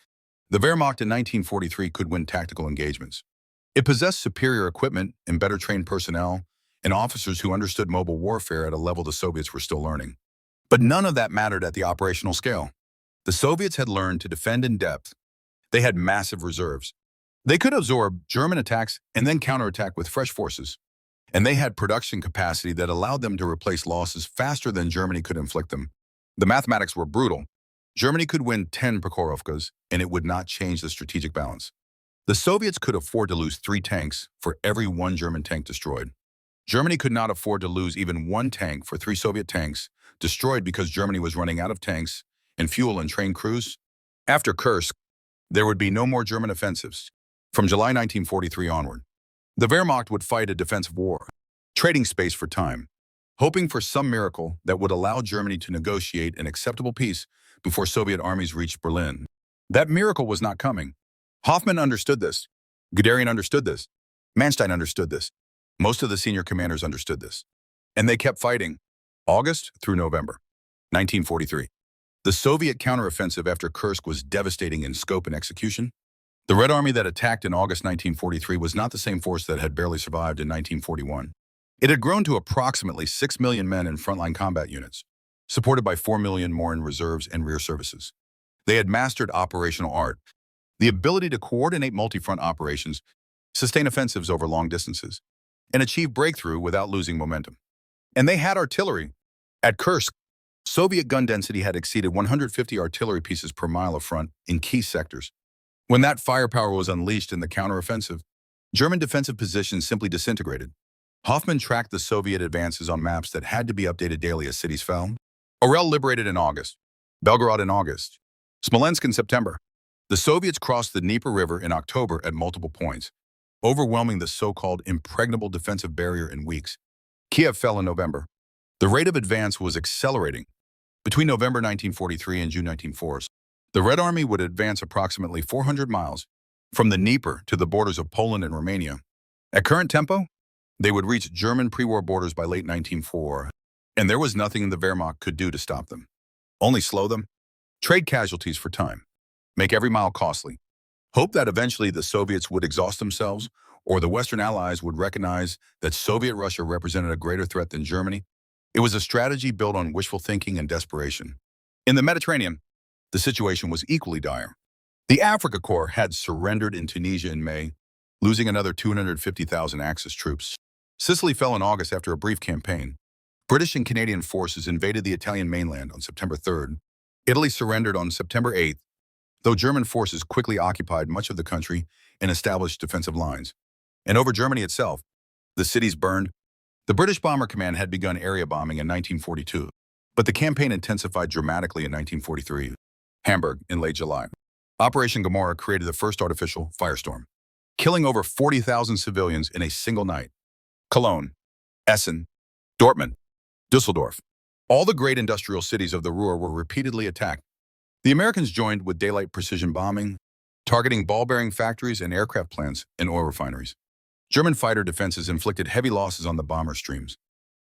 The Wehrmacht in 1943 could win tactical engagements. It possessed superior equipment and better trained personnel, and officers who understood mobile warfare at a level the Soviets were still learning. But none of that mattered at the operational scale. The Soviets had learned to defend in depth. They had massive reserves. They could absorb German attacks and then counterattack with fresh forces. And they had production capacity that allowed them to replace losses faster than Germany could inflict them. The mathematics were brutal. Germany could win 10 Prokhorovkas, and it would not change the strategic balance. The Soviets could afford to lose 3 tanks for every 1 German tank destroyed. Germany could not afford to lose even 1 tank for 3 Soviet tanks destroyed because Germany was running out of tanks and fuel and trained crews. After Kursk, there would be no more German offensives. From July 1943 onward, the Wehrmacht would fight a defensive war, trading space for time, hoping for some miracle that would allow Germany to negotiate an acceptable peace before Soviet armies reached Berlin. That miracle was not coming. Hoffmann understood this. Guderian understood this. Manstein understood this. Most of the senior commanders understood this. And they kept fighting, August through November 1943. The Soviet counteroffensive after Kursk was devastating in scope and execution. The Red Army that attacked in August 1943 was not the same force that had barely survived in 1941. It had grown to approximately 6 million men in frontline combat units, supported by 4 million more in reserves and rear services. They had mastered operational art, the ability to coordinate multi-front operations, sustain offensives over long distances, and achieve breakthrough without losing momentum. And they had artillery. At Kursk, Soviet gun density had exceeded 150 artillery pieces per mile of front in key sectors. When that firepower was unleashed in the counteroffensive, German defensive positions simply disintegrated. Hoffmann tracked the Soviet advances on maps that had to be updated daily as cities fell. Orel liberated in August, Belgorod in August, Smolensk in September. The Soviets crossed the Dnieper River in October at multiple points, overwhelming the so-called impregnable defensive barrier in weeks. Kiev fell in November. The rate of advance was accelerating. Between November 1943 and June 1944, the Red Army would advance approximately 400 miles from the Dnieper to the borders of Poland and Romania. At current tempo, they would reach German pre-war borders by late 1944, and there was nothing the Wehrmacht could do to stop them. Only slow them, trade casualties for time, make every mile costly, hope that eventually the Soviets would exhaust themselves or the Western Allies would recognize that Soviet Russia represented a greater threat than Germany. It was a strategy built on wishful thinking and desperation. In the Mediterranean, the situation was equally dire. The Africa Corps had surrendered in Tunisia in May, losing another 250,000 Axis troops. Sicily fell in August after a brief campaign. British and Canadian forces invaded the Italian mainland on September 3rd. Italy surrendered on September 8th. though German forces quickly occupied much of the country and established defensive lines. And over Germany itself, the cities burned. The British Bomber Command had begun area bombing in 1942, but the campaign intensified dramatically in 1943. Hamburg, in late July. Operation Gomorrah created the first artificial firestorm, killing over 40,000 civilians in a single night. Cologne, Essen, Dortmund, Düsseldorf. All the great industrial cities of the Ruhr were repeatedly attacked. The Americans joined with daylight precision bombing, targeting ball-bearing factories and aircraft plants and oil refineries. German fighter defenses inflicted heavy losses on the bomber streams,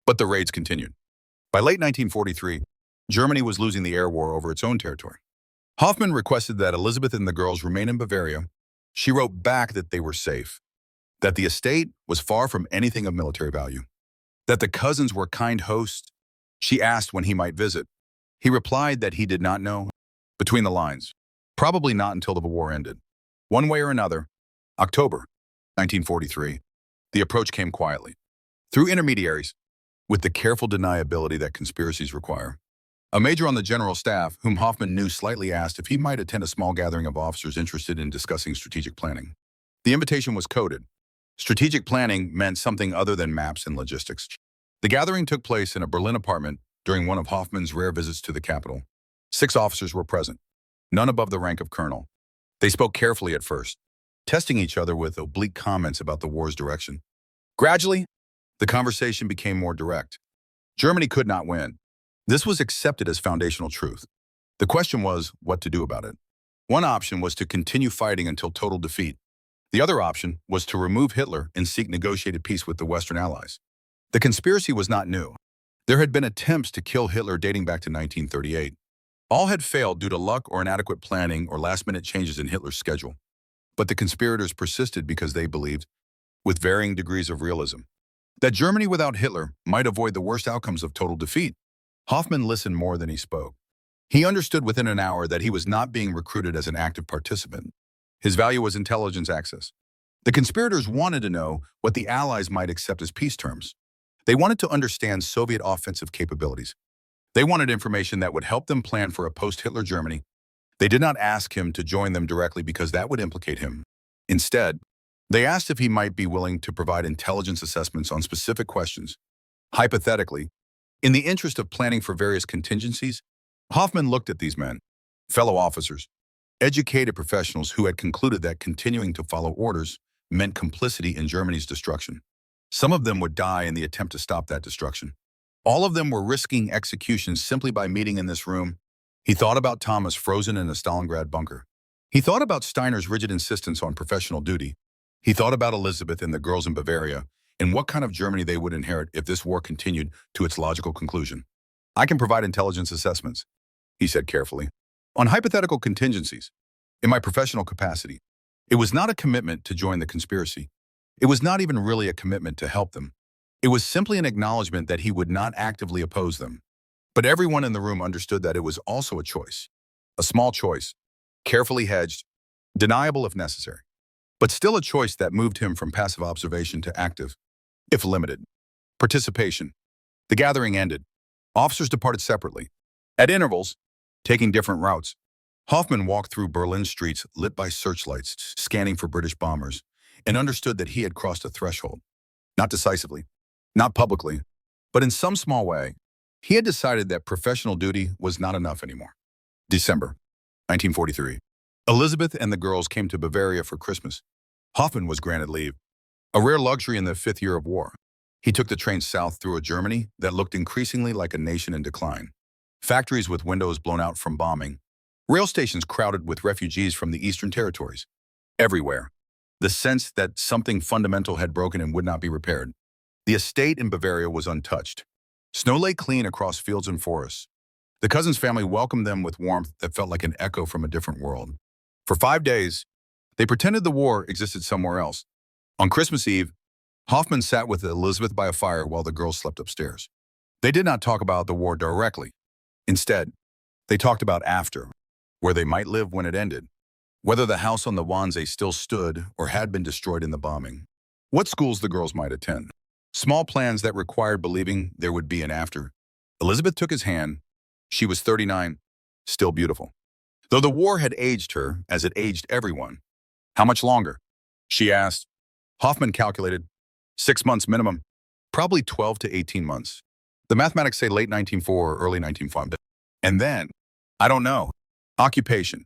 but the raids continued. By late 1943, Germany was losing the air war over its own territory. Hoffmann requested that Elizabeth and the girls remain in Bavaria. She wrote back that they were safe, that the estate was far from anything of military value, that the cousins were kind hosts. She asked when he might visit. He replied that he did not know. Between the lines, probably not until the war ended. One way or another, October 1943, the approach came quietly, through intermediaries, with the careful deniability that conspiracies require. A major on the general staff, whom Hoffmann knew slightly, asked if he might attend a small gathering of officers interested in discussing strategic planning. The invitation was coded. Strategic planning meant something other than maps and logistics. The gathering took place in a Berlin apartment during one of Hoffmann's rare visits to the capital. 6 officers were present, none above the rank of colonel. They spoke carefully at first, testing each other with oblique comments about the war's direction. Gradually, the conversation became more direct. Germany could not win. This was accepted as foundational truth. The question was what to do about it. One option was to continue fighting until total defeat. The other option was to remove Hitler and seek negotiated peace with the Western Allies. The conspiracy was not new. There had been attempts to kill Hitler dating back to 1938. All had failed due to luck or inadequate planning or last-minute changes in Hitler's schedule. But the conspirators persisted because they believed, with varying degrees of realism, that Germany without Hitler might avoid the worst outcomes of total defeat. Hoffmann listened more than he spoke. He understood within an hour that he was not being recruited as an active participant. His value was intelligence access. The conspirators wanted to know what the Allies might accept as peace terms. They wanted to understand Soviet offensive capabilities. They wanted information that would help them plan for a post-Hitler Germany. They did not ask him to join them directly because that would implicate him. Instead, they asked if he might be willing to provide intelligence assessments on specific questions. Hypothetically, in the interest of planning for various contingencies, Hoffmann looked at these men, fellow officers, educated professionals who had concluded that continuing to follow orders meant complicity in Germany's destruction. Some of them would die in the attempt to stop that destruction. All of them were risking execution simply by meeting in this room. He thought about Thomas frozen in a Stalingrad bunker. He thought about Steiner's rigid insistence on professional duty. He thought about Elizabeth and the girls in Bavaria and what kind of Germany they would inherit if this war continued to its logical conclusion. I can provide intelligence assessments, he said carefully, on hypothetical contingencies. In my professional capacity, it was not a commitment to join the conspiracy. It was not even really a commitment to help them. It was simply an acknowledgement that he would not actively oppose them. But everyone in the room understood that it was also a choice. A small choice, carefully hedged, deniable if necessary, but still a choice that moved him from passive observation to active, if limited, participation. The gathering ended. Officers departed separately. At intervals, taking different routes, Hoffmann walked through Berlin streets lit by searchlights, scanning for British bombers, and understood that he had crossed a threshold. Not decisively, not publicly, but in some small way, he had decided that professional duty was not enough anymore. December 1943. Elizabeth and the girls came to Bavaria for Christmas. Hoffmann was granted leave, a rare luxury in the 5th year of war. He took the train south through a Germany that looked increasingly like a nation in decline. Factories with windows blown out from bombing. Rail stations crowded with refugees from the Eastern Territories. Everywhere, the sense that something fundamental had broken and would not be repaired. The estate in Bavaria was untouched. Snow lay clean across fields and forests. The cousin's family welcomed them with warmth that felt like an echo from a different world. For 5 days, they pretended the war existed somewhere else. On Christmas Eve, Hoffmann sat with Elizabeth by a fire while the girls slept upstairs. They did not talk about the war directly. Instead, they talked about after, where they might live when it ended, whether the house on the Wannsee still stood or had been destroyed in the bombing, what schools the girls might attend. Small plans that required believing there would be an after. Elizabeth took his hand. She was 39, still beautiful. though the war had aged her as it aged everyone. How much longer? She asked. Hoffmann calculated. 6 months minimum. Probably 12 to 18 months. The mathematics say late 1904 or early 1905. And then, I don't know. Occupation.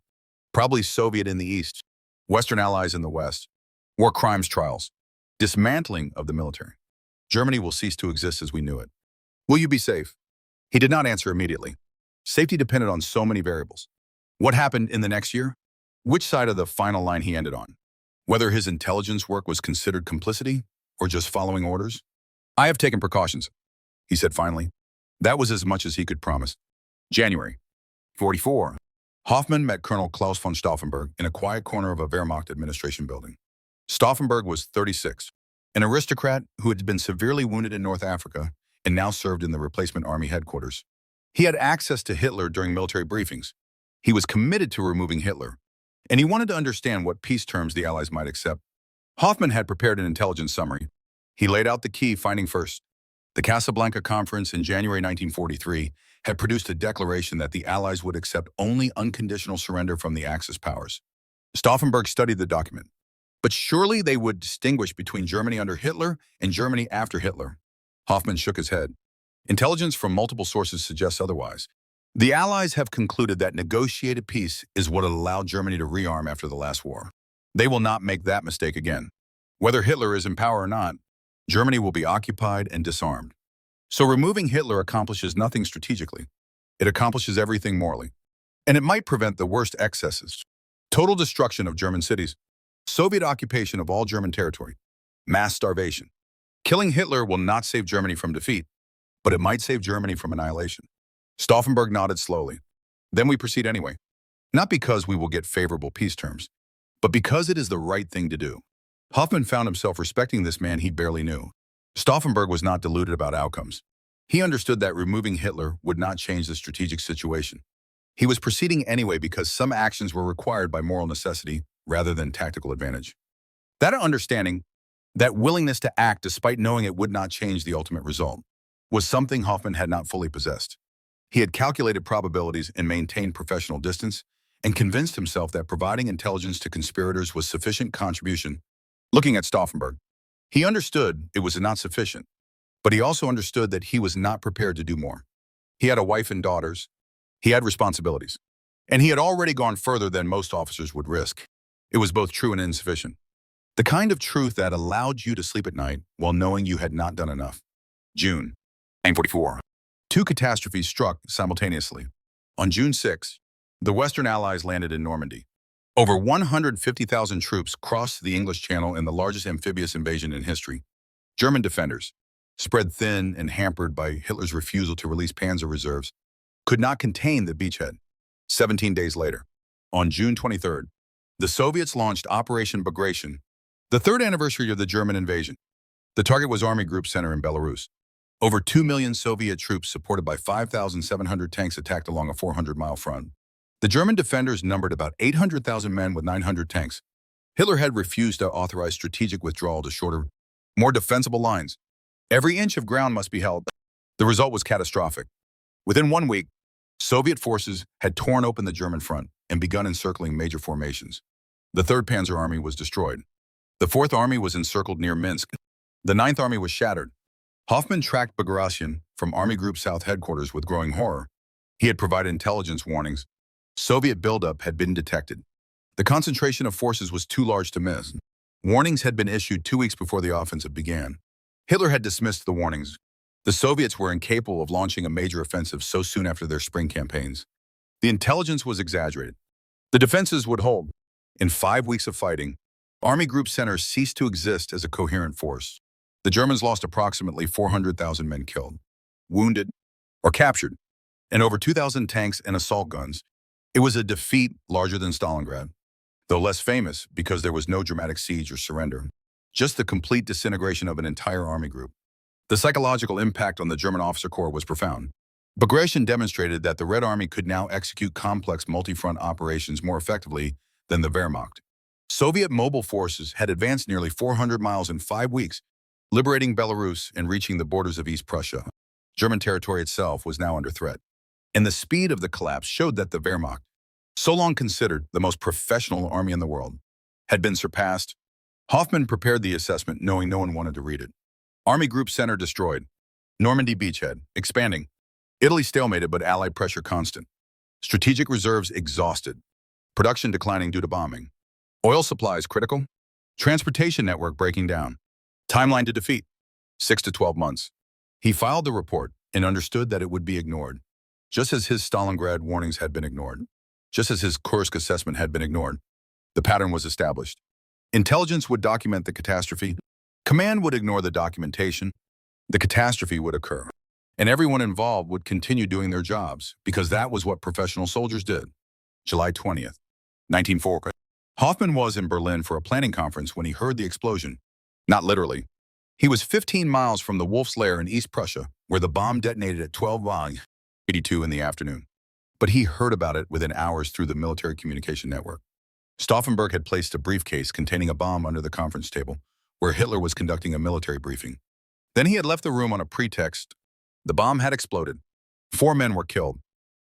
Probably Soviet in the East. Western allies in the West. War crimes trials. Dismantling of the military. Germany will cease to exist as we knew it. Will you be safe? He did not answer immediately. Safety depended on so many variables. What happened in the next year? Which side of the final line he ended on? Whether his intelligence work was considered complicity or just following orders? I have taken precautions, he said finally. That was as much as he could promise. January 44. Hoffmann met Colonel Klaus von Stauffenberg in a quiet corner of a Wehrmacht administration building. Stauffenberg was 36, an aristocrat who had been severely wounded in North Africa and now served in the replacement army headquarters. He had access to Hitler during military briefings. He was committed to removing Hitler, and he wanted to understand what peace terms the Allies might accept. Hoffmann had prepared an intelligence summary. He laid out the key finding first. The Casablanca Conference in January 1943 had produced a declaration that the Allies would accept only unconditional surrender from the Axis powers. Stauffenberg studied the document. But surely they would distinguish between Germany under Hitler and Germany after Hitler. Hoffmann shook his head. Intelligence from multiple sources suggests otherwise. The Allies have concluded that negotiated peace is what allowed Germany to rearm after the last war. They will not make that mistake again. Whether Hitler is in power or not, Germany will be occupied and disarmed. So removing Hitler accomplishes nothing strategically. It accomplishes everything morally. And it might prevent the worst excesses. Total destruction of German cities. Soviet occupation of all German territory. Mass starvation. Killing Hitler will not save Germany from defeat, but it might save Germany from annihilation. Stauffenberg nodded slowly. Then we proceed anyway. Not because we will get favorable peace terms, but because it is the right thing to do. Hoffmann found himself respecting this man he barely knew. Stauffenberg was not deluded about outcomes. He understood that removing Hitler would not change the strategic situation. He was proceeding anyway because some actions were required by moral necessity rather than tactical advantage. That understanding, that willingness to act despite knowing it would not change the ultimate result, was something Hoffmann had not fully possessed. He had calculated probabilities and maintained professional distance, and convinced himself that providing intelligence to conspirators was sufficient contribution. Looking at Stauffenberg, he understood it was not sufficient, but he also understood that he was not prepared to do more. He had a wife and daughters. He had responsibilities. And he had already gone further than most officers would risk. It was both true and insufficient. The kind of truth that allowed you to sleep at night while knowing you had not done enough. June 1944. Two catastrophes struck simultaneously. On June 6, the Western Allies landed in Normandy. Over 150,000 troops crossed the English Channel in the largest amphibious invasion in history. German defenders, spread thin and hampered by Hitler's refusal to release panzer reserves, could not contain the beachhead. 17 days later, on June 23rd, the Soviets launched Operation Bagration, the third anniversary of the German invasion. The target was Army Group Center in Belarus. Over 2 million Soviet troops supported by 5,700 tanks attacked along a 400-mile front. The German defenders numbered about 800,000 men with 900 tanks. Hitler had refused to authorize strategic withdrawal to shorter, more defensible lines. Every inch of ground must be held. The result was catastrophic. Within 1 week, Soviet forces had torn open the German front and begun encircling major formations. The 3rd Panzer Army was destroyed. The 4th Army was encircled near Minsk. The 9th Army was shattered. Hoffmann tracked Bagration from Army Group South headquarters with growing horror. He had provided intelligence warnings. Soviet buildup had been detected. The concentration of forces was too large to miss. Warnings had been issued 2 weeks before the offensive began. Hitler had dismissed the warnings. The Soviets were incapable of launching a major offensive so soon after their spring campaigns. The intelligence was exaggerated. The defenses would hold. In 5 weeks of fighting, Army Group Center ceased to exist as a coherent force. The Germans lost approximately 400,000 men killed, wounded, or captured, and over 2,000 tanks and assault guns. It was a defeat larger than Stalingrad, though less famous because there was no dramatic siege or surrender, just the complete disintegration of an entire army group. The psychological impact on the German officer corps was profound. Bagration demonstrated that the Red Army could now execute complex multi-front operations more effectively than the Wehrmacht. Soviet mobile forces had advanced nearly 400 miles in 5 weeks, liberating Belarus and reaching the borders of East Prussia. German territory itself was now under threat, and the speed of the collapse showed that the Wehrmacht, so long considered the most professional army in the world, had been surpassed. Hoffmann prepared the assessment knowing no one wanted to read it. Army Group Center destroyed. Normandy beachhead, expanding. Italy stalemated but Allied pressure constant. Strategic reserves exhausted. Production declining due to bombing. Oil supplies critical. Transportation network breaking down. Timeline to defeat, 6 to 12 months. He filed the report and understood that it would be ignored, just as his Stalingrad warnings had been ignored, just as his Kursk assessment had been ignored. The pattern was established. Intelligence would document the catastrophe. Command would ignore the documentation. The catastrophe would occur. And everyone involved would continue doing their jobs, because that was what professional soldiers did. July 20th, 1940. Hoffmann was in Berlin for a planning conference when he heard the explosion. Not literally. He was 15 miles from the Wolf's Lair in East Prussia, where the bomb detonated at 12:82 in the afternoon. But he heard about it within hours through the military communication network. Stauffenberg had placed a briefcase containing a bomb under the conference table, where Hitler was conducting a military briefing. Then he had left the room on a pretext. The bomb had exploded. 4 men were killed.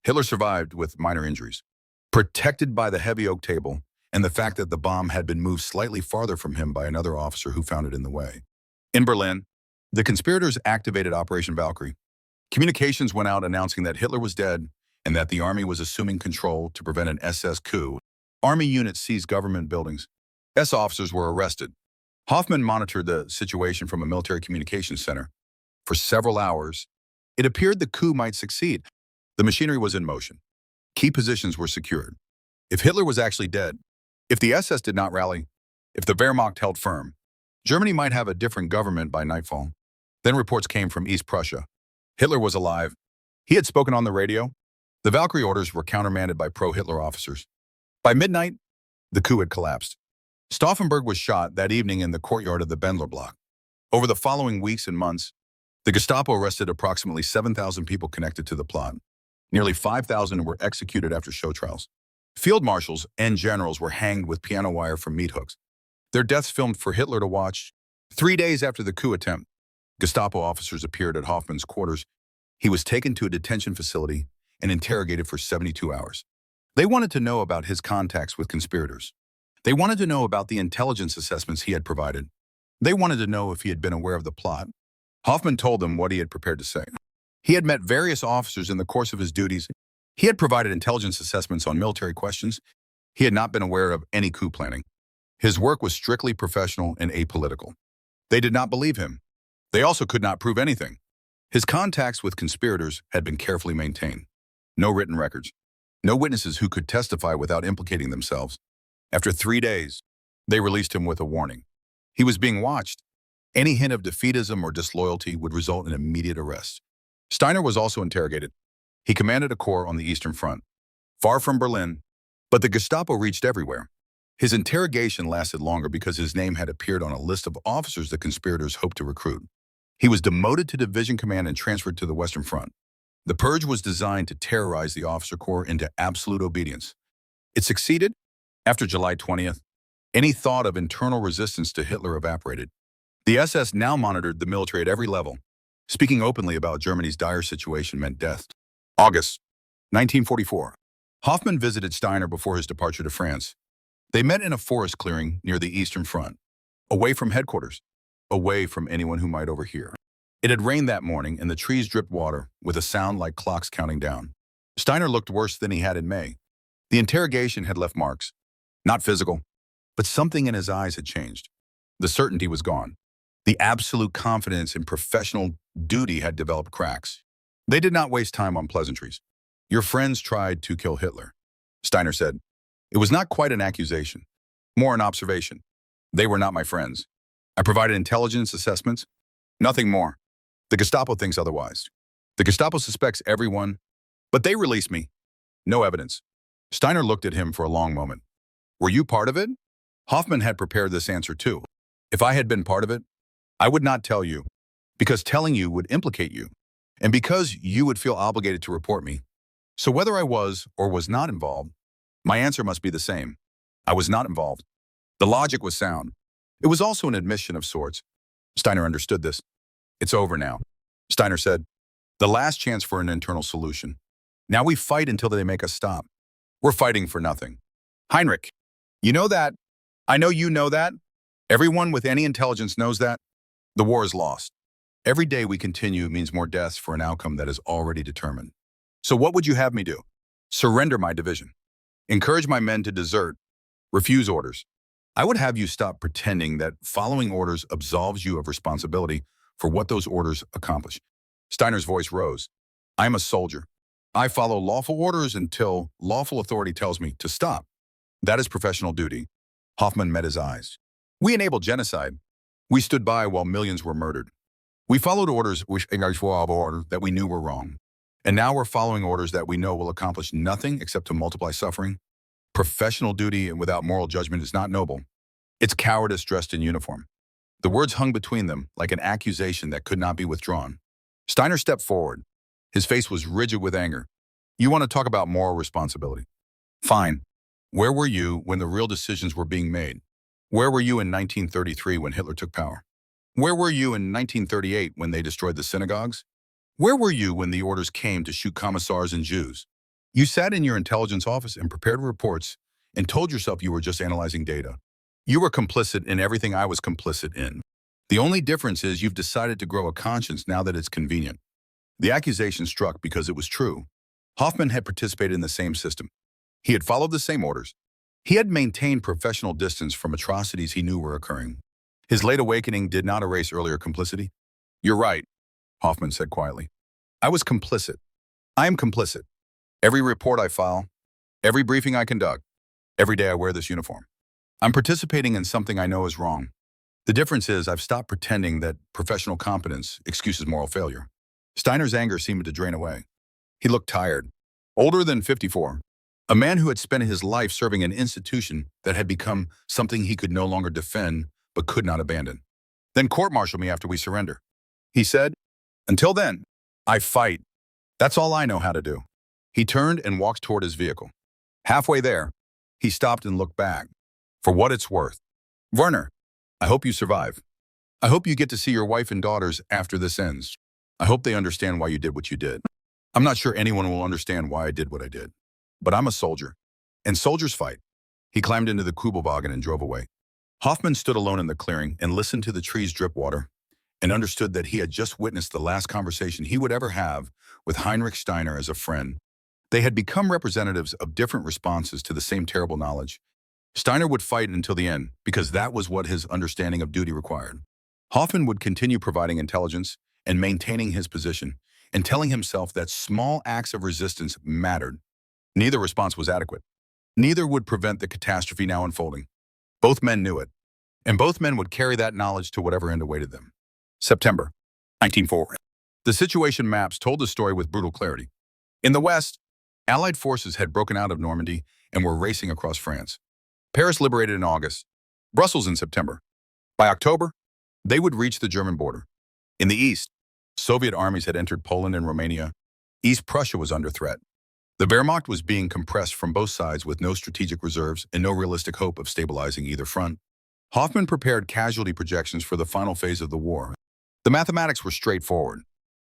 Hitler survived with minor injuries. Protected by the heavy oak table and the fact that the bomb had been moved slightly farther from him by another officer who found it in the way. In Berlin, the conspirators activated Operation Valkyrie. Communications went out announcing that Hitler was dead and that the army was assuming control to prevent an SS coup. Army units seized government buildings. SS officers were arrested. Hoffmann monitored the situation from a military communications center. For several hours, it appeared the coup might succeed. The machinery was in motion. Key positions were secured. If Hitler was actually dead, if the SS did not rally, if the Wehrmacht held firm, Germany might have a different government by nightfall. Then reports came from East Prussia. Hitler was alive. He had spoken on the radio. The Valkyrie orders were countermanded by pro-Hitler officers. By midnight, the coup had collapsed. Stauffenberg was shot that evening in the courtyard of the Bendler block. Over the following weeks and months, the Gestapo arrested approximately 7,000 people connected to the plot. Nearly 5,000 were executed after show trials. Field marshals and generals were hanged with piano wire from meat hooks. Their deaths filmed for Hitler to watch. 3 days after the coup attempt, Gestapo officers appeared at Hoffmann's quarters. He was taken to a detention facility and interrogated for 72 hours. They wanted to know about his contacts with conspirators. They wanted to know about the intelligence assessments he had provided. They wanted to know if he had been aware of the plot. Hoffmann told them what he had prepared to say. He had met various officers in the course of his duties. He had provided intelligence assessments on military questions. He had not been aware of any coup planning. His work was strictly professional and apolitical. They did not believe him. They also could not prove anything. His contacts with conspirators had been carefully maintained. No written records. No witnesses who could testify without implicating themselves. After 3 days, they released him with a warning. He was being watched. Any hint of defeatism or disloyalty would result in immediate arrest. Steiner was also interrogated. He commanded a corps on the Eastern Front, far from Berlin, but the Gestapo reached everywhere. His interrogation lasted longer because his name had appeared on a list of officers the conspirators hoped to recruit. He was demoted to division command and transferred to the Western Front. The purge was designed to terrorize the officer corps into absolute obedience. It succeeded. After July 20th, any thought of internal resistance to Hitler evaporated. The SS now monitored the military at every level. Speaking openly about Germany's dire situation meant death. August 1944. Hoffmann visited Steiner before his departure to France. They met in a forest clearing near the Eastern Front, away from headquarters, away from anyone who might overhear. It had rained that morning and the trees dripped water with a sound like clocks counting down. Steiner looked worse than he had in May. The interrogation had left marks. Not physical, but something in his eyes had changed. The certainty was gone. The absolute confidence in professional duty had developed cracks. They did not waste time on pleasantries. Your friends tried to kill Hitler, Steiner said. It was not quite an accusation, more an observation. They were not my friends. I provided intelligence assessments, nothing more. The Gestapo thinks otherwise. The Gestapo suspects everyone, but they released me. No evidence. Steiner looked at him for a long moment. Were you part of it? Hoffmann had prepared this answer too. If I had been part of it, I would not tell you, because telling you would implicate you, and because you would feel obligated to report me. So whether I was or was not involved, my answer must be the same. I was not involved. The logic was sound. It was also an admission of sorts. Steiner understood this. It's over now, Steiner said. The last chance for an internal solution. Now we fight until they make us stop. We're fighting for nothing. Heinrich, you know that. I know you know that. Everyone with any intelligence knows that. The war is lost. Every day we continue means more deaths for an outcome that is already determined. So what would you have me do? Surrender my division. Encourage my men to desert. Refuse orders. I would have you stop pretending that following orders absolves you of responsibility for what those orders accomplish. Steiner's voice rose. I am a soldier. I follow lawful orders until lawful authority tells me to stop. That is professional duty. Hoffmann met his eyes. We enabled genocide. We stood by while millions were murdered. We followed orders that we knew were wrong. And now we're following orders that we know will accomplish nothing except to multiply suffering. Professional duty and without moral judgment is not noble. It's cowardice dressed in uniform. The words hung between them like an accusation that could not be withdrawn. Steiner stepped forward. His face was rigid with anger. You want to talk about moral responsibility? Fine. Where were you when the real decisions were being made? Where were you in 1933 when Hitler took power? Where were you in 1938 when they destroyed the synagogues? Where were you when the orders came to shoot commissars and Jews? You sat in your intelligence office and prepared reports and told yourself you were just analyzing data. You were complicit in everything I was complicit in. The only difference is you've decided to grow a conscience now that it's convenient. The accusation struck because it was true. Hoffmann had participated in the same system. He had followed the same orders. He had maintained professional distance from atrocities he knew were occurring. His late awakening did not erase earlier complicity. You're right, Hoffmann said quietly. I was complicit. I am complicit. Every report I file, every briefing I conduct, every day I wear this uniform. I'm participating in something I know is wrong. The difference is I've stopped pretending that professional competence excuses moral failure. Steiner's anger seemed to drain away. He looked tired, older than 54, a man who had spent his life serving an institution that had become something he could no longer defend but could not abandon. Then court-martial me after we surrender. He said, until then, I fight. That's all I know how to do. He turned and walked toward his vehicle. Halfway there, he stopped and looked back. For what it's worth. Werner, I hope you survive. I hope you get to see your wife and daughters after this ends. I hope they understand why you did what you did. I'm not sure anyone will understand why I did what I did. But I'm a soldier. And soldiers fight. He climbed into the Kubelwagen and drove away. Hoffmann stood alone in the clearing and listened to the trees drip water and understood that he had just witnessed the last conversation he would ever have with Heinrich Steiner as a friend. They had become representatives of different responses to the same terrible knowledge. Steiner would fight until the end because that was what his understanding of duty required. Hoffmann would continue providing intelligence and maintaining his position and telling himself that small acts of resistance mattered. Neither response was adequate. Neither would prevent the catastrophe now unfolding. Both men knew it, and both men would carry that knowledge to whatever end awaited them. September 1904. The situation maps told the story with brutal clarity. In the West, Allied forces had broken out of Normandy and were racing across France. Paris liberated in August, Brussels in September. By October, they would reach the German border. In the East, Soviet armies had entered Poland and Romania. East Prussia was under threat. The Wehrmacht was being compressed from both sides with no strategic reserves and no realistic hope of stabilizing either front. Hoffmann prepared casualty projections for the final phase of the war. The mathematics were straightforward.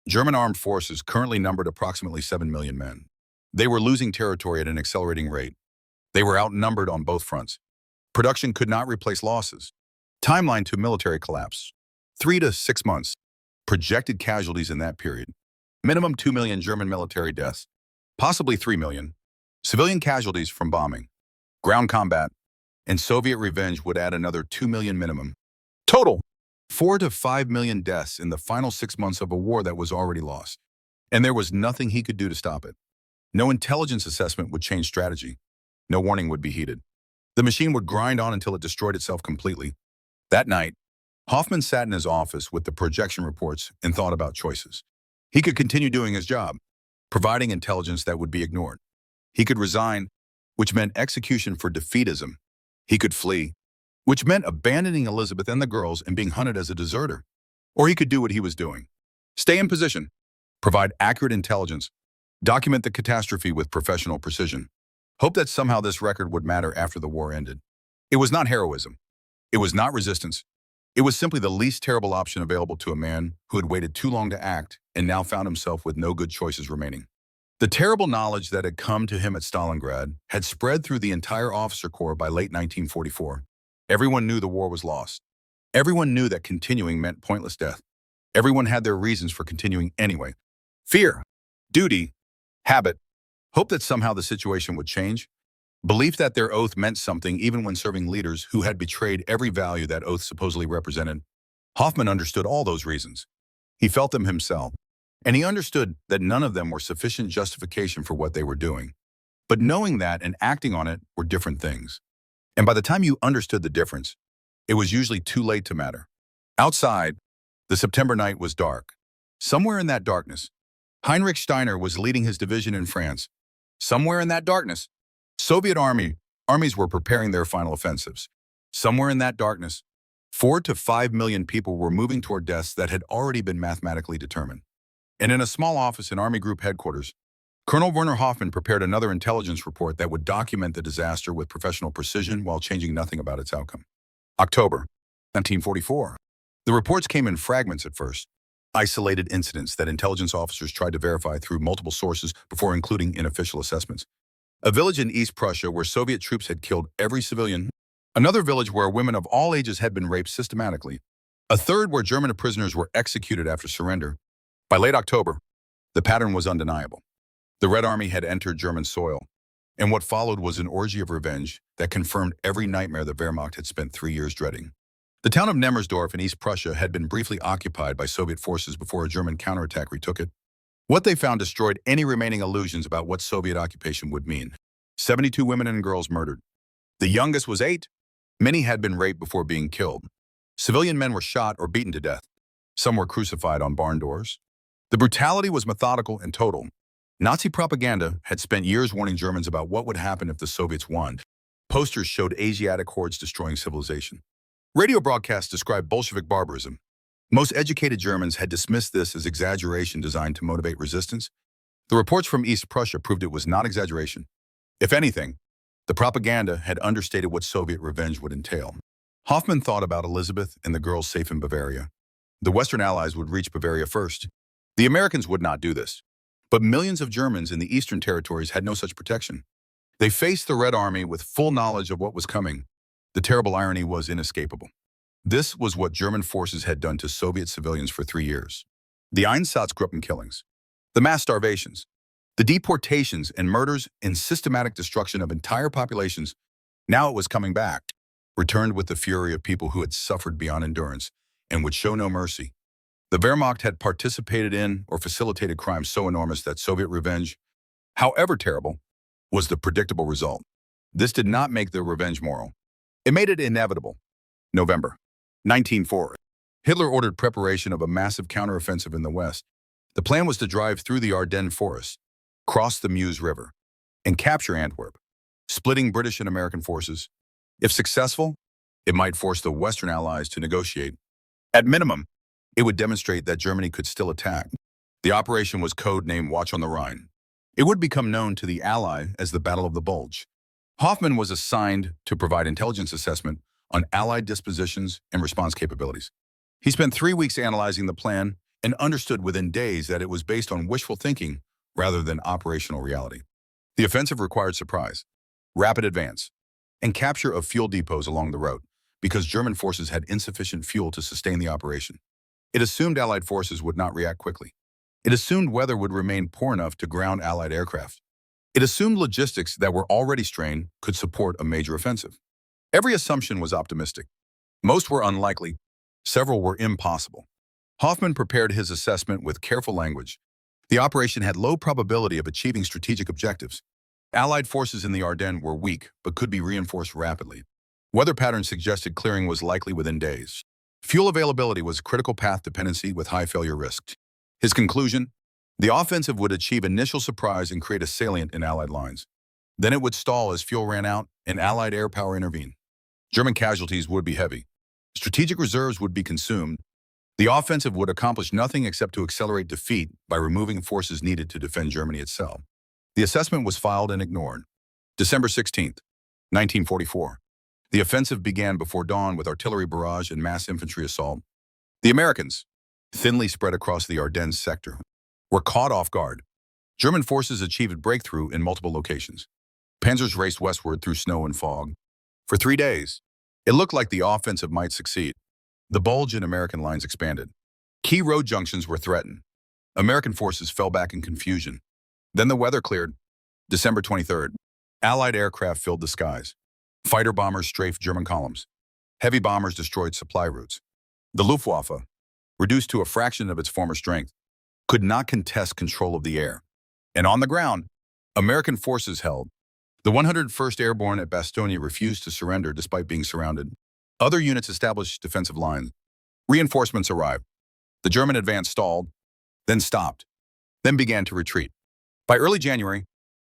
German armed forces currently numbered approximately 7 million men. They were losing territory at an accelerating rate. They were outnumbered on both fronts. Production could not replace losses. Timeline to military collapse. 3 to 6 months. Projected casualties in that period. Minimum 2 million German military deaths. Possibly 3 million. Civilian casualties from bombing, ground combat, and Soviet revenge would add another 2 million minimum. Total, 4 to 5 million deaths in the final 6 months of a war that was already lost. And there was nothing he could do to stop it. No intelligence assessment would change strategy. No warning would be heeded. The machine would grind on until it destroyed itself completely. That night, Hoffmann sat in his office with the projection reports and thought about choices. He could continue doing his job, providing intelligence that would be ignored. He could resign, which meant execution for defeatism. He could flee, which meant abandoning Elizabeth and the girls and being hunted as a deserter. Or he could do what he was doing. Stay in position, provide accurate intelligence, document the catastrophe with professional precision. Hope that somehow this record would matter after the war ended. It was not heroism. It was not resistance. It was simply the least terrible option available to a man who had waited too long to act and now found himself with no good choices remaining. The terrible knowledge that had come to him at Stalingrad had spread through the entire officer corps by late 1944. Everyone knew the war was lost. Everyone knew that continuing meant pointless death. Everyone had their reasons for continuing anyway. Fear, duty, habit, hope that somehow the situation would change, belief that their oath meant something even when serving leaders who had betrayed every value that oath supposedly represented. Hoffmann understood all those reasons. He felt them himself, and he understood that none of them were sufficient justification for what they were doing. But knowing that and acting on it were different things. And by the time you understood the difference, it was usually too late to matter. Outside, the September night was dark. Somewhere in that darkness, Heinrich Steiner was leading his division in France. Somewhere in that darkness, Soviet armies were preparing their final offensives. Somewhere in that darkness, 4 to 5 million people were moving toward deaths that had already been mathematically determined. And in a small office in Army Group headquarters, Colonel Werner Hoffmann prepared another intelligence report that would document the disaster with professional precision while changing nothing about its outcome. October 1944. The reports came in fragments at first, isolated incidents that intelligence officers tried to verify through multiple sources before including in official assessments. A village in East Prussia where Soviet troops had killed every civilian. Another village where women of all ages had been raped systematically. A third where German prisoners were executed after surrender. By late October, the pattern was undeniable. The Red Army had entered German soil, and what followed was an orgy of revenge that confirmed every nightmare the Wehrmacht had spent 3 years dreading. The town of Nemmersdorf in East Prussia had been briefly occupied by Soviet forces before a German counterattack retook it. What they found destroyed any remaining illusions about what Soviet occupation would mean. 72 women and girls murdered. The youngest was 8. Many had been raped before being killed. Civilian men were shot or beaten to death. Some were crucified on barn doors. The brutality was methodical and total. Nazi propaganda had spent years warning Germans about what would happen if the Soviets won. Posters showed Asiatic hordes destroying civilization. Radio broadcasts described Bolshevik barbarism. Most educated Germans had dismissed this as exaggeration designed to motivate resistance. The reports from East Prussia proved it was not exaggeration. If anything, the propaganda had understated what Soviet revenge would entail. Hoffmann thought about Elizabeth and the girls safe in Bavaria. The Western Allies would reach Bavaria first. The Americans would not do this. But millions of Germans in the Eastern territories had no such protection. They faced the Red Army with full knowledge of what was coming. The terrible irony was inescapable. This was what German forces had done to Soviet civilians for 3 years. The Einsatzgruppen killings, the mass starvations, the deportations and murders and systematic destruction of entire populations. Now it was coming back, returned with the fury of people who had suffered beyond endurance and would show no mercy. The Wehrmacht had participated in or facilitated crimes so enormous that Soviet revenge, however terrible, was the predictable result. This did not make the revenge moral. It made it inevitable. November 1940. Hitler ordered preparation of a massive counteroffensive in the West. The plan was to drive through the Ardennes forest, cross the Meuse River, and capture Antwerp, splitting British and American forces. If successful, it might force the Western Allies to negotiate. At minimum, it would demonstrate that Germany could still attack. The operation was codenamed Watch on the Rhine. It would become known to the Ally as the Battle of the Bulge. Hoffmann was assigned to provide intelligence assessment on Allied dispositions and response capabilities. He spent 3 weeks analyzing the plan and understood within days that it was based on wishful thinking rather than operational reality. The offensive required surprise, rapid advance, and capture of fuel depots along the route because German forces had insufficient fuel to sustain the operation. It assumed Allied forces would not react quickly. It assumed weather would remain poor enough to ground Allied aircraft. It assumed logistics that were already strained could support a major offensive. Every assumption was optimistic. Most were unlikely. Several were impossible. Hoffmann prepared his assessment with careful language. The operation had low probability of achieving strategic objectives. Allied forces in the Ardennes were weak, but could be reinforced rapidly. Weather patterns suggested clearing was likely within days. Fuel availability was a critical path dependency with high failure risk. His conclusion? The offensive would achieve initial surprise and create a salient in Allied lines. Then it would stall as fuel ran out and Allied air power intervened. German casualties would be heavy. Strategic reserves would be consumed. The offensive would accomplish nothing except to accelerate defeat by removing forces needed to defend Germany itself. The assessment was filed and ignored. December 16th, 1944. The offensive began before dawn with artillery barrage and mass infantry assault. The Americans, thinly spread across the Ardennes sector, were caught off guard. German forces achieved breakthrough in multiple locations. Panzers raced westward through snow and fog. For 3 days, it looked like the offensive might succeed. The bulge in American lines expanded. Key road junctions were threatened. American forces fell back in confusion. Then the weather cleared. December 23rd. Allied aircraft filled the skies. Fighter bombers strafed German columns. Heavy bombers destroyed supply routes. The Luftwaffe, reduced to a fraction of its former strength, could not contest control of the air. And on the ground, American forces held. The 101st Airborne at Bastogne refused to surrender despite being surrounded. Other units established defensive lines. Reinforcements arrived. The German advance stalled, then stopped, then began to retreat. By early January,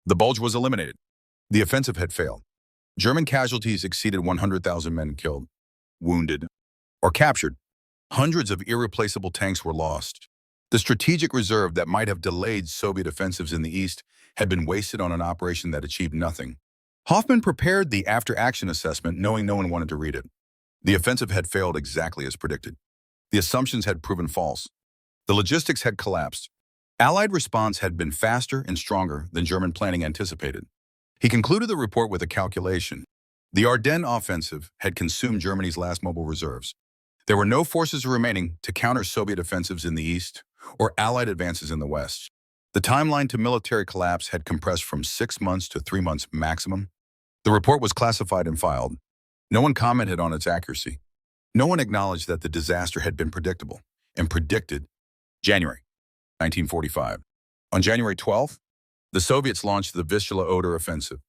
the bulge was eliminated. The offensive had failed. German casualties exceeded 100,000 men killed, wounded, or captured. Hundreds of irreplaceable tanks were lost. The strategic reserve that might have delayed Soviet offensives in the east had been wasted on an operation that achieved nothing. Hoffmann prepared the after-action assessment knowing no one wanted to read it. The offensive had failed exactly as predicted. The assumptions had proven false. The logistics had collapsed. Allied response had been faster and stronger than German planning anticipated. He concluded the report with a calculation. The Ardennes offensive had consumed Germany's last mobile reserves. There were no forces remaining to counter Soviet offensives in the east or Allied advances in the west. The timeline to military collapse had compressed from 6 months to 3 months maximum. The report was classified and filed. No one commented on its accuracy. No one acknowledged that the disaster had been predictable and predicted. January 1945. On January 12th, the Soviets launched the Vistula-Oder offensive.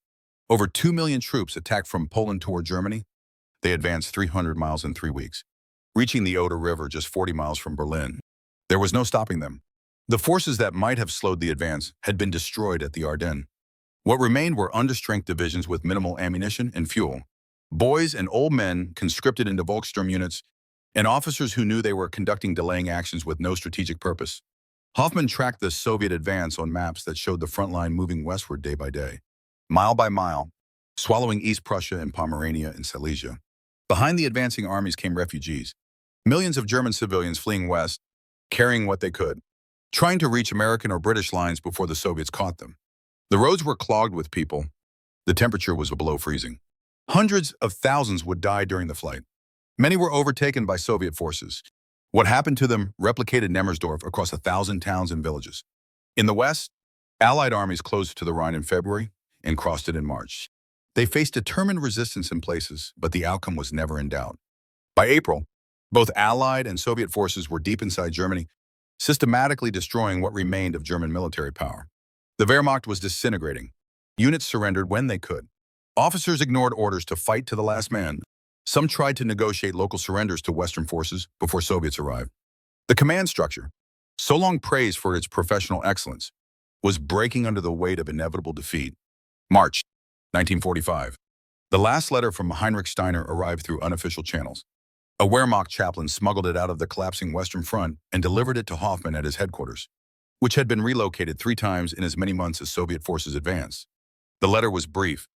Over 2 million troops attacked from Poland toward Germany. They advanced 300 miles in 3 weeks, reaching the Oder River just 40 miles from Berlin. There was no stopping them. The forces that might have slowed the advance had been destroyed at the Ardennes. What remained were understrength divisions with minimal ammunition and fuel. Boys and old men conscripted into Volkssturm units, and officers who knew they were conducting delaying actions with no strategic purpose. Hoffmann tracked the Soviet advance on maps that showed the front line moving westward day by day, mile by mile, swallowing East Prussia and Pomerania and Silesia. Behind the advancing armies came refugees, millions of German civilians fleeing west, carrying what they could, trying to reach American or British lines before the Soviets caught them. The roads were clogged with people. The temperature was below freezing. Hundreds of thousands would die during the flight. Many were overtaken by Soviet forces. What happened to them replicated Nemmersdorf across 1,000 towns and villages. In the west, Allied armies closed to the Rhine in February and crossed it in March. They faced determined resistance in places, but the outcome was never in doubt. By April, both Allied and Soviet forces were deep inside Germany, systematically destroying what remained of German military power. The Wehrmacht was disintegrating. Units surrendered when they could. Officers ignored orders to fight to the last man. Some tried to negotiate local surrenders to Western forces before Soviets arrived. The command structure, so long praised for its professional excellence, was breaking under the weight of inevitable defeat. March 1945. The last letter from Heinrich Steiner arrived through unofficial channels. A Wehrmacht chaplain smuggled it out of the collapsing Western Front and delivered it to Hoffmann at his headquarters, which had been relocated 3 times in as many months as Soviet forces advanced. The letter was brief,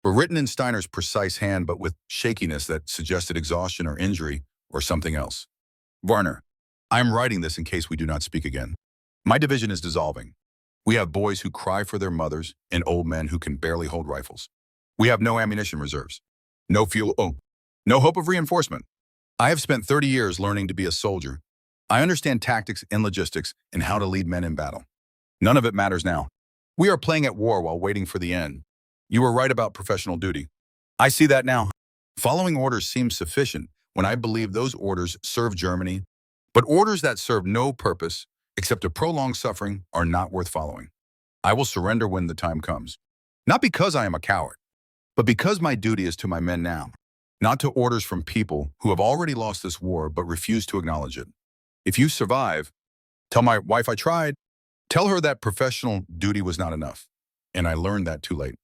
but written in Steiner's precise hand but with shakiness that suggested exhaustion or injury or something else. Werner, I am writing this in case we do not speak again. My division is dissolving. We have boys who cry for their mothers and old men who can barely hold rifles. We have no ammunition reserves, no fuel, no hope of reinforcement. I have spent 30 years learning to be a soldier. I understand tactics and logistics and how to lead men in battle. None of it matters now. We are playing at war while waiting for the end. You were right about professional duty. I see that now. Following orders seems sufficient when I believe those orders serve Germany, but orders that serve no purpose except to prolong suffering are not worth following. I will surrender when the time comes. Not because I am a coward, but because my duty is to my men now, not to orders from people who have already lost this war but refuse to acknowledge it. If you survive, tell my wife I tried. Tell her that professional duty was not enough, and I learned that too late.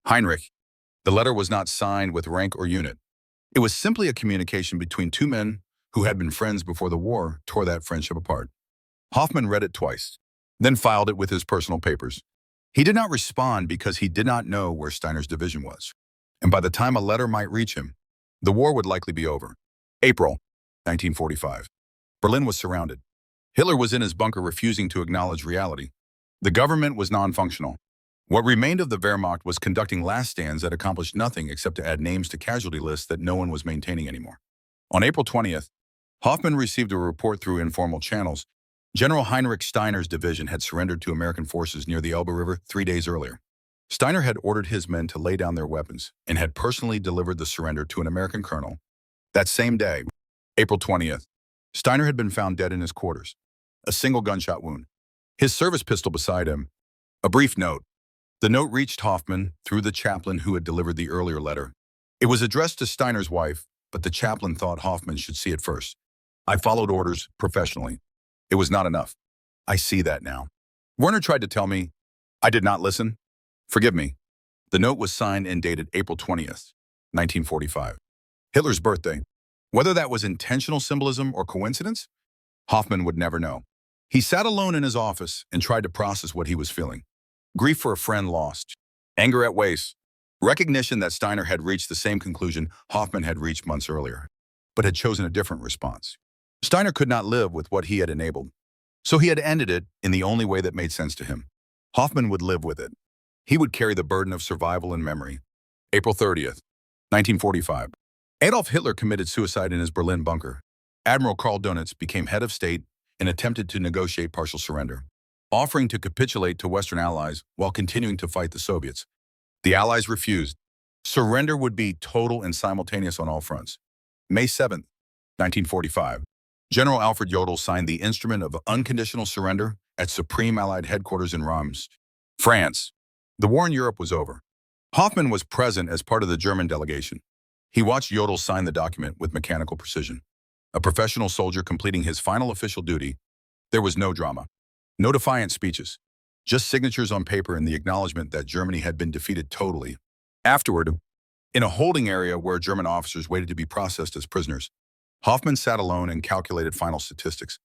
Heinrich. The letter was not signed with rank or unit. It was simply a communication between 2 men who had been friends before the war tore that friendship apart. Hoffmann read it twice, then filed it with his personal papers. He did not respond because he did not know where Steiner's division was, and by the time a letter might reach him, the war would likely be over. April 1945. Berlin was surrounded. Hitler was in his bunker refusing to acknowledge reality. The government was non-functional. What remained of the Wehrmacht was conducting last stands that accomplished nothing except to add names to casualty lists that no one was maintaining anymore. On April 20th, Hoffmann received a report through informal channels. General Heinrich Steiner's division had surrendered to American forces near the Elbe River 3 days earlier. Steiner had ordered his men to lay down their weapons and had personally delivered the surrender to an American colonel. That same day, April 20th, Steiner had been found dead in his quarters, a single gunshot wound. His service pistol beside him. A brief note. The note reached Hoffmann through the chaplain who had delivered the earlier letter. It was addressed to Steiner's wife, but the chaplain thought Hoffmann should see it first. I followed orders professionally. It was not enough. I see that now. Werner tried to tell me. I did not listen. Forgive me. The note was signed and dated April 20th, 1945. Hitler's birthday. Whether that was intentional symbolism or coincidence, Hoffmann would never know. He sat alone in his office and tried to process what he was feeling. Grief for a friend lost. Anger at waste. Recognition that Steiner had reached the same conclusion Hoffmann had reached months earlier, but had chosen a different response. Steiner could not live with what he had enabled, so he had ended it in the only way that made sense to him. Hoffmann would live with it. He would carry the burden of survival and memory. April 30th, 1945. Adolf Hitler committed suicide in his Berlin bunker. Admiral Karl Dönitz became head of state and attempted to negotiate partial surrender, offering to capitulate to Western allies while continuing to fight the Soviets. The allies refused. Surrender would be total and simultaneous on all fronts. May 7th, 1945. General Alfred Jodl signed the instrument of unconditional surrender at Supreme Allied Headquarters in Reims, France. The war in Europe was over. Hoffmann was present as part of the German delegation. He watched Jodl sign the document with mechanical precision. A professional soldier completing his final official duty. There was no drama. No defiant speeches, just signatures on paper and the acknowledgement that Germany had been defeated totally. Afterward, in a holding area where German officers waited to be processed as prisoners, Hoffmann sat alone and calculated final statistics.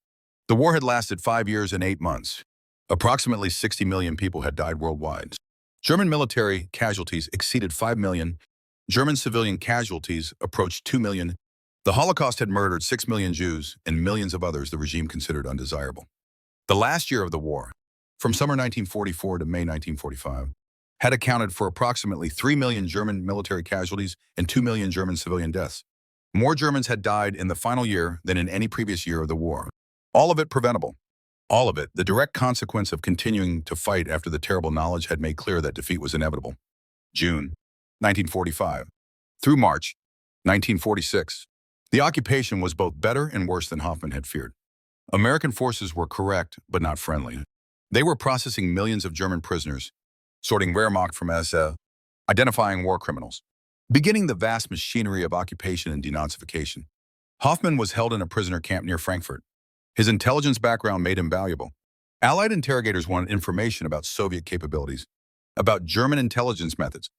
The war had lasted 5 years and 8 months. Approximately 60 million people had died worldwide. German military casualties exceeded 5 million. German civilian casualties approached 2 million. The Holocaust had murdered 6 million Jews and millions of others the regime considered undesirable. The last year of the war, from summer 1944 to May 1945, had accounted for approximately 3 million German military casualties and 2 million German civilian deaths. More Germans had died in the final year than in any previous year of the war. All of it preventable. All of it the direct consequence of continuing to fight after the terrible knowledge had made clear that defeat was inevitable. June 1945 through March 1946. The occupation was both better and worse than Hoffmann had feared. American forces were correct, but not friendly. They were processing millions of German prisoners, sorting Wehrmacht from SS, identifying war criminals, beginning the vast machinery of occupation and denazification. Hoffmann was held in a prisoner camp near Frankfurt. His intelligence background made him valuable. Allied interrogators wanted information about Soviet capabilities, about German intelligence methods,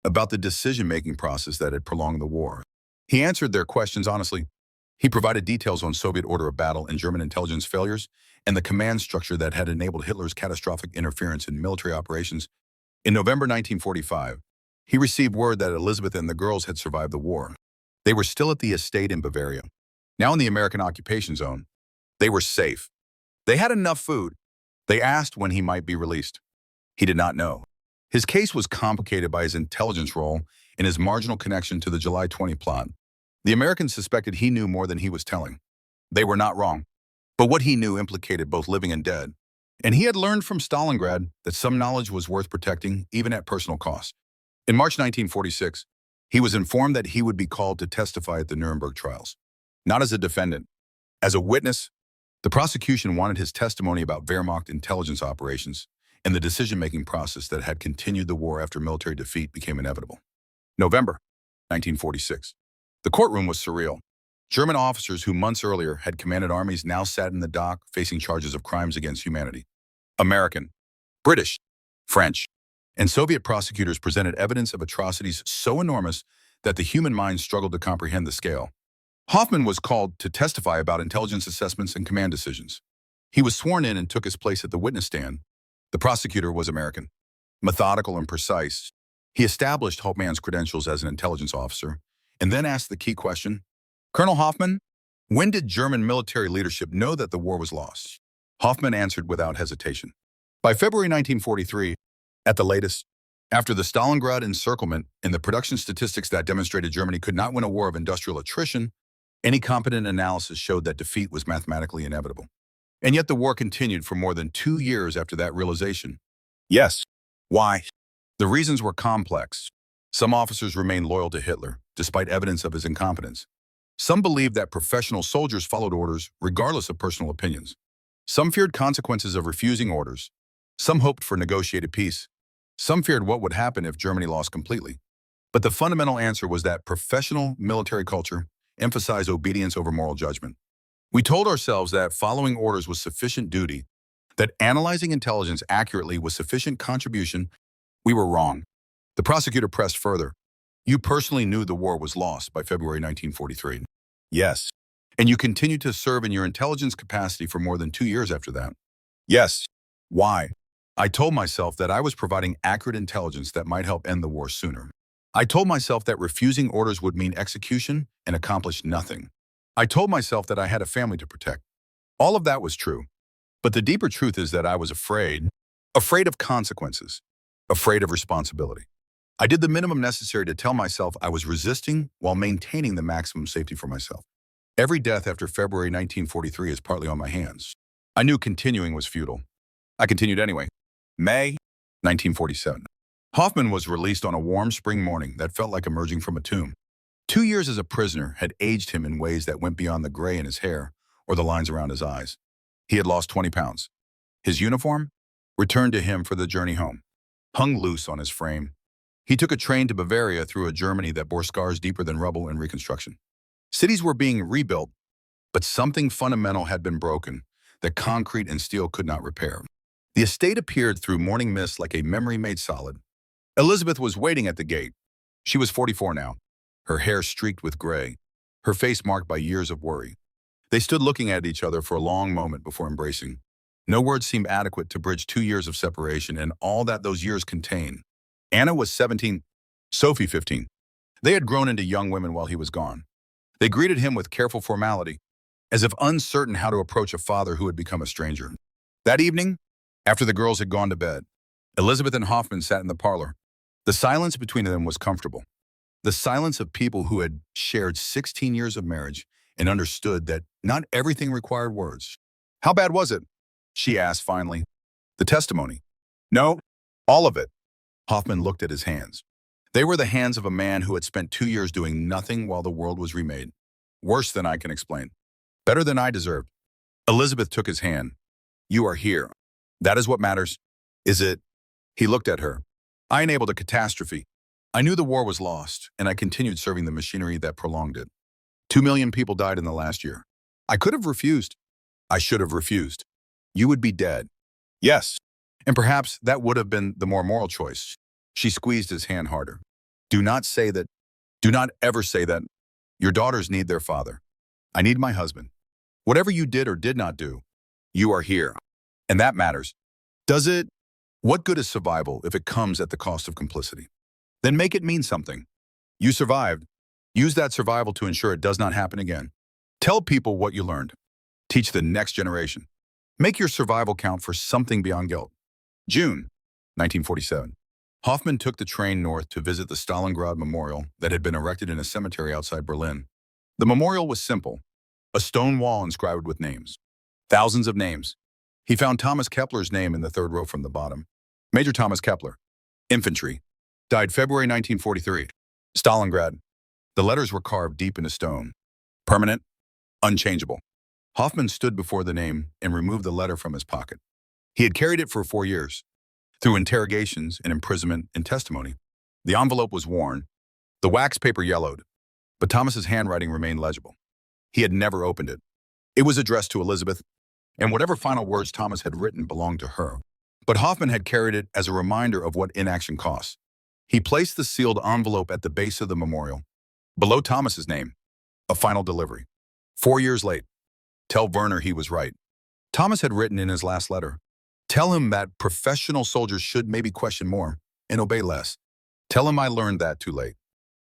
about the decision-making process that had prolonged the war. He answered their questions honestly. He provided details on Soviet order of battle and German intelligence failures and the command structure that had enabled Hitler's catastrophic interference in military operations. In November 1945, he received word that Elizabeth and the girls had survived the war. They were still at the estate in Bavaria. Now in the American occupation zone, they were safe. They had enough food. They asked when he might be released. He did not know. His case was complicated by his intelligence role and his marginal connection to the July 20 plot. The Americans suspected he knew more than he was telling. They were not wrong. But what he knew implicated both living and dead. And he had learned from Stalingrad that some knowledge was worth protecting, even at personal cost. In March 1946, he was informed that he would be called to testify at the Nuremberg trials. Not as a defendant, as a witness. The prosecution wanted his testimony about Wehrmacht intelligence operations and the decision-making process that had continued the war after military defeat became inevitable. November 1946. The courtroom was surreal. German officers who months earlier had commanded armies now sat in the dock facing charges of crimes against humanity. American, British, French, and Soviet prosecutors presented evidence of atrocities so enormous that the human mind struggled to comprehend the scale. Hoffmann was called to testify about intelligence assessments and command decisions. He was sworn in and took his place at the witness stand. The prosecutor was American, methodical and precise. He established Hoffmann's credentials as an intelligence officer and then asked the key question, Colonel Hoffmann, when did German military leadership know that the war was lost? Hoffmann answered without hesitation. By February 1943, at the latest, after the Stalingrad encirclement and the production statistics that demonstrated Germany could not win a war of industrial attrition, any competent analysis showed that defeat was mathematically inevitable. And yet the war continued for more than 2 years after that realization. Yes. Why? The reasons were complex. Some officers remained loyal to Hitler, despite evidence of his incompetence. Some believed that professional soldiers followed orders regardless of personal opinions. Some feared consequences of refusing orders. Some hoped for negotiated peace. Some feared what would happen if Germany lost completely. But the fundamental answer was that professional military culture emphasized obedience over moral judgment. We told ourselves that following orders was sufficient duty, that analyzing intelligence accurately was sufficient contribution. We were wrong. The prosecutor pressed further. You personally knew the war was lost by February 1943. Yes. And you continued to serve in your intelligence capacity for more than 2 years after that. Yes. Why? I told myself that I was providing accurate intelligence that might help end the war sooner. I told myself that refusing orders would mean execution and accomplish nothing. I told myself that I had a family to protect. All of that was true. But the deeper truth is that I was afraid of consequences, afraid of responsibility. I did the minimum necessary to tell myself I was resisting while maintaining the maximum safety for myself. Every death after February 1943 is partly on my hands. I knew continuing was futile. I continued anyway. May 1947. Hoffmann was released on a warm spring morning that felt like emerging from a tomb. 2 years as a prisoner had aged him in ways that went beyond the gray in his hair or the lines around his eyes. He had lost 20 pounds. His uniform returned to him for the journey home, hung loose on his frame. He took a train to Bavaria through a Germany that bore scars deeper than rubble and reconstruction. Cities were being rebuilt, but something fundamental had been broken that concrete and steel could not repair. The estate appeared through morning mist like a memory made solid. Elizabeth was waiting at the gate. She was 44 now, her hair streaked with gray, her face marked by years of worry. They stood looking at each other for a long moment before embracing. No words seemed adequate to bridge 2 years of separation and all that those years contained. Anna was 17, Sophie 15. They had grown into young women while he was gone. They greeted him with careful formality, as if uncertain how to approach a father who had become a stranger. That evening, after the girls had gone to bed, Elizabeth and Hoffmann sat in the parlor. The silence between them was comfortable. The silence of people who had shared 16 years of marriage and understood that not everything required words. How bad was it? She asked finally. The testimony. No, all of it. Hoffmann looked at his hands. They were the hands of a man who had spent 2 years doing nothing while the world was remade. Worse than I can explain. Better than I deserved. Elizabeth took his hand. You are here. That is what matters. Is it? He looked at her. I enabled a catastrophe. I knew the war was lost, and I continued serving the machinery that prolonged it. 2 million people died in the last year. I could have refused. I should have refused. You would be dead. Yes. And perhaps that would have been the more moral choice. She squeezed his hand harder. Do not say that. Do not ever say that. Your daughters need their father. I need my husband. Whatever you did or did not do, you are here. And that matters. Does it? What good is survival if it comes at the cost of complicity? Then make it mean something. You survived. Use that survival to ensure it does not happen again. Tell people what you learned. Teach the next generation. Make your survival count for something beyond guilt. June 1947. Hoffmann took the train north to visit the Stalingrad Memorial that had been erected in a cemetery outside Berlin. The memorial was simple, a stone wall inscribed with names. Thousands of names. He found Thomas Kepler's name in the third row from the bottom. Major Thomas Kepler, infantry, died February 1943. Stalingrad. The letters were carved deep into stone. Permanent, unchangeable. Hoffmann stood before the name and removed the letter from his pocket. He had carried it for 4 years. Through interrogations and imprisonment and testimony, the envelope was worn, the wax paper yellowed, but Thomas's handwriting remained legible. He had never opened it. It was addressed to Elizabeth, and whatever final words Thomas had written belonged to her. But Hoffmann had carried it as a reminder of what inaction costs. He placed the sealed envelope at the base of the memorial. Below Thomas's name, a final delivery. 4 years late. Tell Werner he was right. Thomas had written in his last letter, tell him that professional soldiers should maybe question more and obey less. Tell him I learned that too late.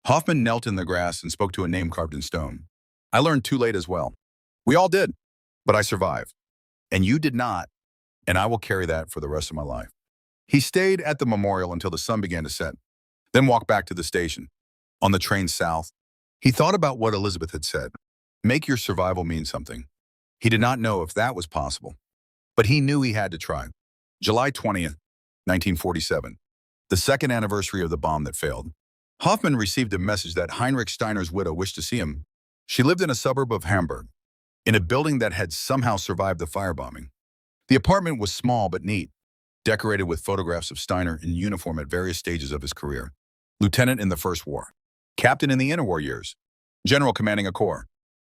Hoffmann knelt in the grass and spoke to a name carved in stone. I learned too late as well. We all did, but I survived. And you did not. and I will carry that for the rest of my life. He stayed at the memorial until the sun began to set, then walked back to the station. On the train south, he thought about what Elizabeth had said. Make your survival mean something. He did not know if that was possible, but he knew he had to try. July 20th, 1947, the second anniversary of the bomb that failed. Hoffmann received a message that Heinrich Steiner's widow wished to see him. She lived in a suburb of Hamburg, in a building that had somehow survived the firebombing. The apartment was small but neat, decorated with photographs of Steiner in uniform at various stages of his career. Lieutenant in the First War, captain in the interwar years, general commanding a corps.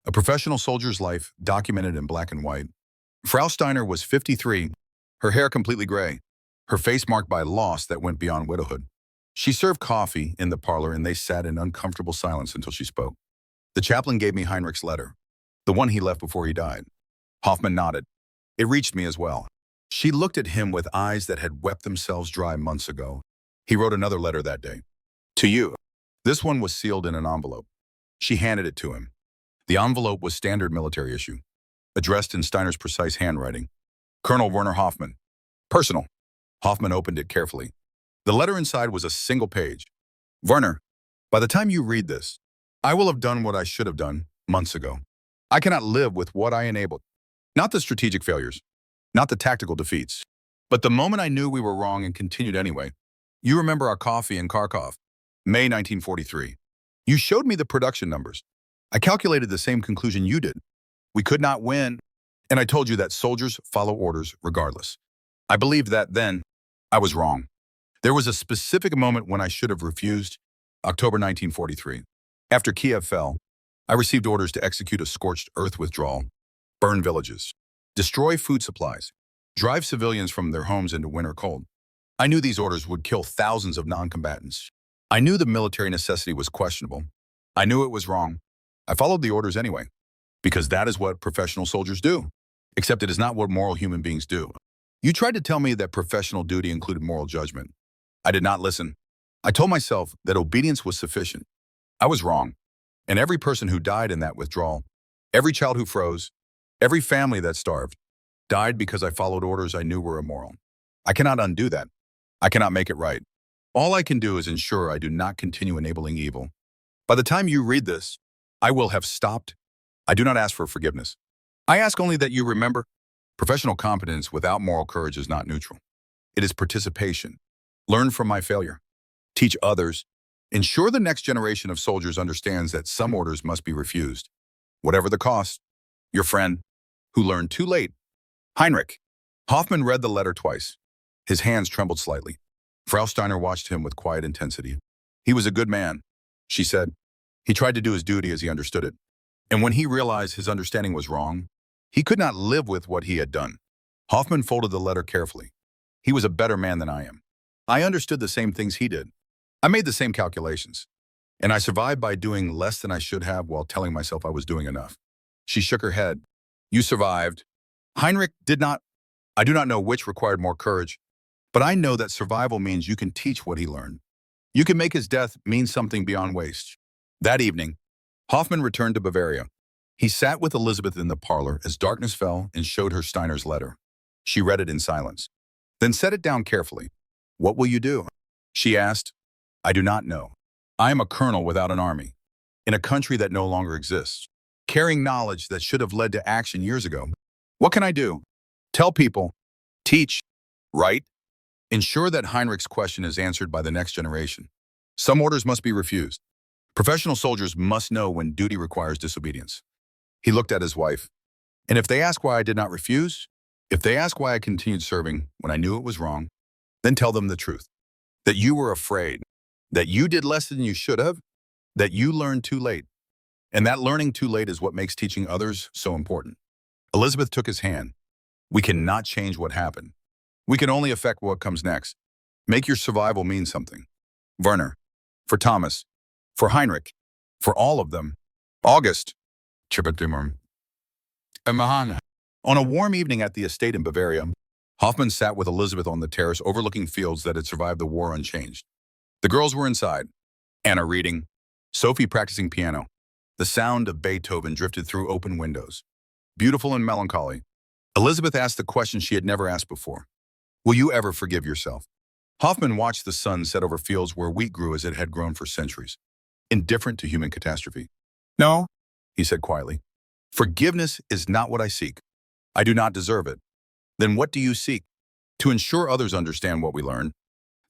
A professional soldier's life documented in black and white. Frau Steiner was 53, her hair completely gray, her face marked by loss that went beyond widowhood. She served coffee in the parlor and they sat in uncomfortable silence until she spoke. The chaplain gave me Heinrich's letter, the one he left before he died. Hoffmann nodded. It reached me as well. She looked at him with eyes that had wept themselves dry months ago. He wrote another letter that day. To you. This one was sealed in an envelope. She handed it to him. The envelope was standard military issue, addressed in Steiner's precise handwriting. Colonel Werner Hoffmann. Personal. Hoffmann opened it carefully. The letter inside was a single page. Werner, by the time you read this, I will have done what I should have done months ago. I cannot live with what I enabled. Not the strategic failures, not the tactical defeats, but the moment I knew we were wrong and continued anyway. You remember our coffee in Kharkov, May 1943. You showed me the production numbers. I calculated the same conclusion you did. We could not win, and I told you that soldiers follow orders regardless. I believed that then. I was wrong. There was a specific moment when I should have refused, October 1943. After Kiev fell, I received orders to execute a scorched earth withdrawal, burn villages, destroy food supplies, drive civilians from their homes into winter cold. I knew these orders would kill thousands of non-combatants. I knew the military necessity was questionable. I knew it was wrong. I followed the orders anyway, because that is what professional soldiers do, except it is not what moral human beings do. You tried to tell me that professional duty included moral judgment. I did not listen. I told myself that obedience was sufficient. I was wrong. And every person who died in that withdrawal, every child who froze, every family that starved, died because I followed orders I knew were immoral. I cannot undo that. I cannot make it right. All I can do is ensure I do not continue enabling evil. By the time you read this, I will have stopped. I do not ask for forgiveness. I ask only that you remember, professional competence without moral courage is not neutral. It is participation. Learn from my failure. Teach others. Ensure the next generation of soldiers understands that some orders must be refused, whatever the cost. Your friend, who learned too late. Heinrich. Hoffmann read the letter twice. His hands trembled slightly. Frau Steiner watched him with quiet intensity. He was a good man, she said. He tried to do his duty as he understood it. And when he realized his understanding was wrong, he could not live with what he had done. Hoffmann folded the letter carefully. He was a better man than I am. I understood the same things he did. I made the same calculations. And I survived by doing less than I should have while telling myself I was doing enough. She shook her head. You survived. Heinrich did not. I do not know which required more courage, but I know that survival means you can teach what he learned. You can make his death mean something beyond waste. That evening, Hoffmann returned to Bavaria. He sat with Elizabeth in the parlor as darkness fell and showed her Steiner's letter. She read it in silence, then set it down carefully. What will you do? She asked. I do not know. I am a colonel without an army, in a country that no longer exists, carrying knowledge that should have led to action years ago. What can I do? Tell people, teach, write, ensure that Heinrich's question is answered by the next generation. Some orders must be refused. Professional soldiers must know when duty requires disobedience. He looked at his wife. And if they ask why I did not refuse, if they ask why I continued serving when I knew it was wrong, then tell them the truth. That you were afraid, that you did less than you should have, that you learned too late. And that learning too late is what makes teaching others so important. Elizabeth took his hand. We cannot change what happened. We can only affect what comes next. Make your survival mean something. Werner, for Thomas, for Heinrich, for all of them. August. On a warm evening at the estate in Bavaria, Hoffmann sat with Elizabeth on the terrace overlooking fields that had survived the war unchanged. The girls were inside, Anna reading, Sophie practicing piano. The sound of Beethoven drifted through open windows. Beautiful and melancholy, Elizabeth asked the question she had never asked before. Will you ever forgive yourself? Hoffmann watched the sun set over fields where wheat grew as it had grown for centuries, indifferent to human catastrophe. No, he said quietly. Forgiveness is not what I seek. I do not deserve it. Then what do you seek? To ensure others understand what we learn,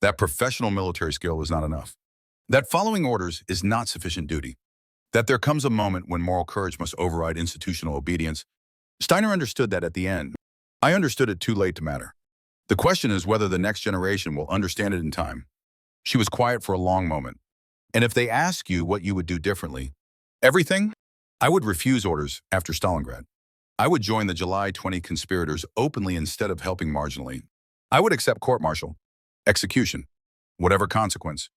that professional military skill is not enough. That following orders is not sufficient duty. That there comes a moment when moral courage must override institutional obedience. Steiner understood that at the end. I understood it too late to matter. The question is whether the next generation will understand it in time. She was quiet for a long moment. And if they ask you what you would do differently, everything? I would refuse orders after Stalingrad. I would join the July 20 conspirators openly instead of helping marginally. I would accept court-martial, execution, whatever consequence,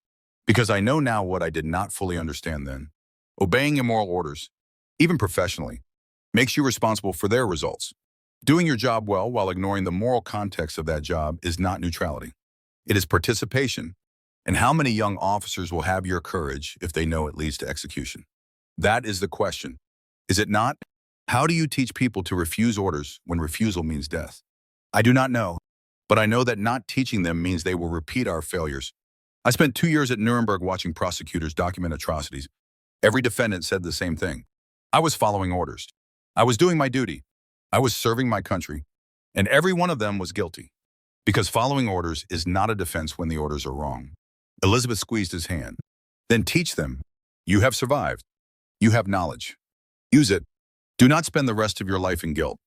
because I know now what I did not fully understand then. Obeying immoral orders, even professionally, makes you responsible for their results. Doing your job well while ignoring the moral context of that job is not neutrality. It is participation. And how many young officers will have your courage if they know it leads to execution? That is the question. Is it not? How do you teach people to refuse orders when refusal means death? I do not know, but I know that not teaching them means they will repeat our failures. I spent 2 years at Nuremberg watching prosecutors document atrocities. Every defendant said the same thing. I was following orders. I was doing my duty. I was serving my country. And every one of them was guilty. Because following orders is not a defense when the orders are wrong. Elizabeth squeezed his hand. Then teach them. You have survived. You have knowledge. Use it. Do not spend the rest of your life in guilt.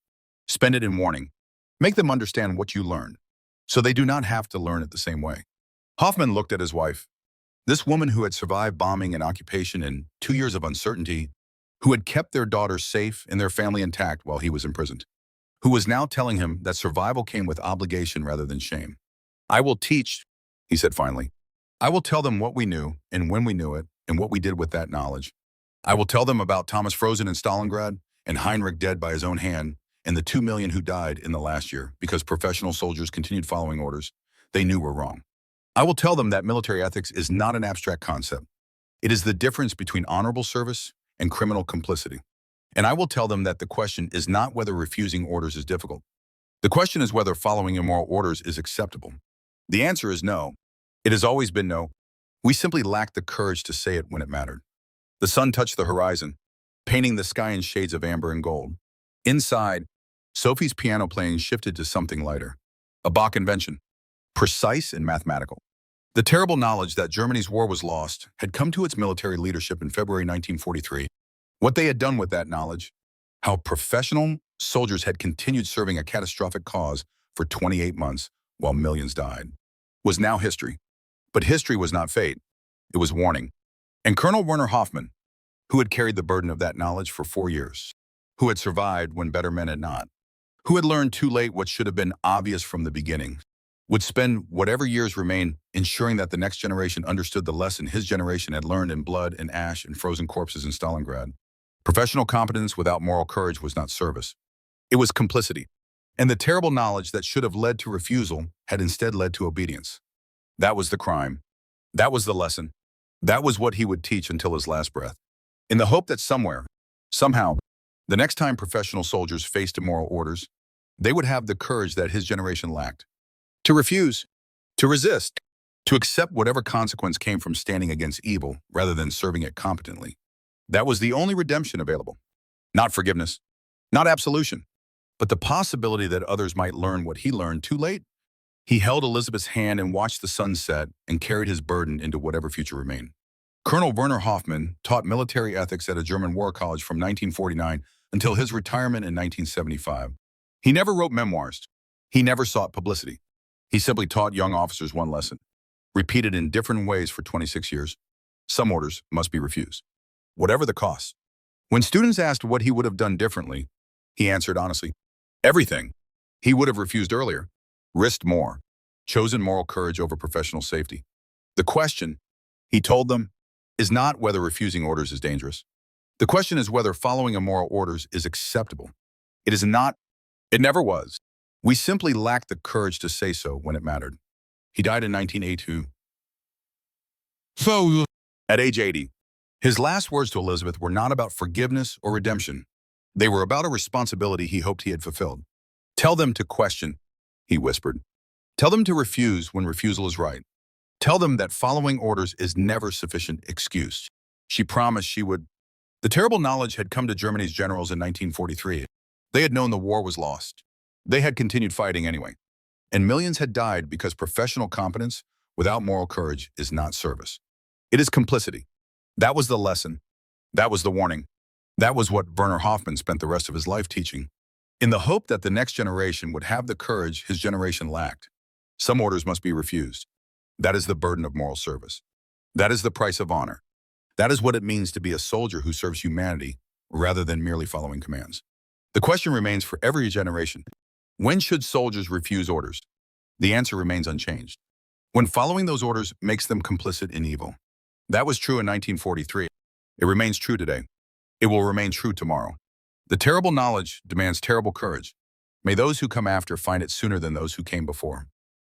Spend it in warning. Make them understand what you learned, so they do not have to learn it the same way. Hoffmann looked at his wife. This woman who had survived bombing and occupation and 2 years of uncertainty, who had kept their daughter safe and their family intact while he was imprisoned, who was now telling him that survival came with obligation rather than shame. I will teach, he said finally. I will tell them what we knew and when we knew it and what we did with that knowledge. I will tell them about Thomas frozen in Stalingrad and Heinrich dead by his own hand and the 2 million who died in the last year because professional soldiers continued following orders they knew were wrong. I will tell them that military ethics is not an abstract concept. It is the difference between honorable service and criminal complicity. And I will tell them that the question is not whether refusing orders is difficult. The question is whether following immoral orders is acceptable. The answer is no. It has always been no. We simply lacked the courage to say it when it mattered. The sun touched the horizon, painting the sky in shades of amber and gold. Inside, Sophie's piano playing shifted to something lighter. A Bach invention, precise and mathematical. The terrible knowledge that Germany's war was lost had come to its military leadership in February 1943. What they had done with that knowledge, how professional soldiers had continued serving a catastrophic cause for 28 months while millions died, was now history. But history was not fate. It was warning. And Colonel Werner Hoffmann, who had carried the burden of that knowledge for 4 years, who had survived when better men had not, who had learned too late what should have been obvious from the beginning, would spend whatever years remain ensuring that the next generation understood the lesson his generation had learned in blood and ash and frozen corpses in Stalingrad. Professional competence without moral courage was not service. It was complicity. And the terrible knowledge that should have led to refusal had instead led to obedience. That was the crime. That was the lesson. That was what he would teach until his last breath. In the hope that somewhere, somehow, the next time professional soldiers faced immoral orders, they would have the courage that his generation lacked. To refuse, to resist, to accept whatever consequence came from standing against evil rather than serving it competently. That was the only redemption available. Not forgiveness, not absolution, but the possibility that others might learn what he learned too late. He held Elizabeth's hand and watched the sun set and carried his burden into whatever future remained. Colonel Werner Hoffmann taught military ethics at a German war college from 1949 until his retirement in 1975. He never wrote memoirs. He never sought publicity. He simply taught young officers one lesson, repeated in different ways for 26 years. Some orders must be refused, whatever the cost. When students asked what he would have done differently, he answered honestly, everything. He would have refused earlier, risked more, chosen moral courage over professional safety. The question, he told them, is not whether refusing orders is dangerous. The question is whether following immoral orders is acceptable. It is not. It never was. We simply lacked the courage to say so when it mattered. He died in 1982. At age 80, his last words to Elizabeth were not about forgiveness or redemption. They were about a responsibility he hoped he had fulfilled. Tell them to question, he whispered. Tell them to refuse when refusal is right. Tell them that following orders is never sufficient excuse. She promised she would. The terrible knowledge had come to Germany's generals in 1943. They had known the war was lost. They had continued fighting anyway. And millions had died because professional competence without moral courage is not service. It is complicity. That was the lesson. That was the warning. That was what Werner Hoffmann spent the rest of his life teaching, in the hope that the next generation would have the courage his generation lacked. Some orders must be refused. That is the burden of moral service. That is the price of honor. That is what it means to be a soldier who serves humanity rather than merely following commands. The question remains for every generation: when should soldiers refuse orders? The answer remains unchanged. When following those orders makes them complicit in evil. That was true in 1943. It remains true today. It will remain true tomorrow. The terrible knowledge demands terrible courage. May those who come after find it sooner than those who came before.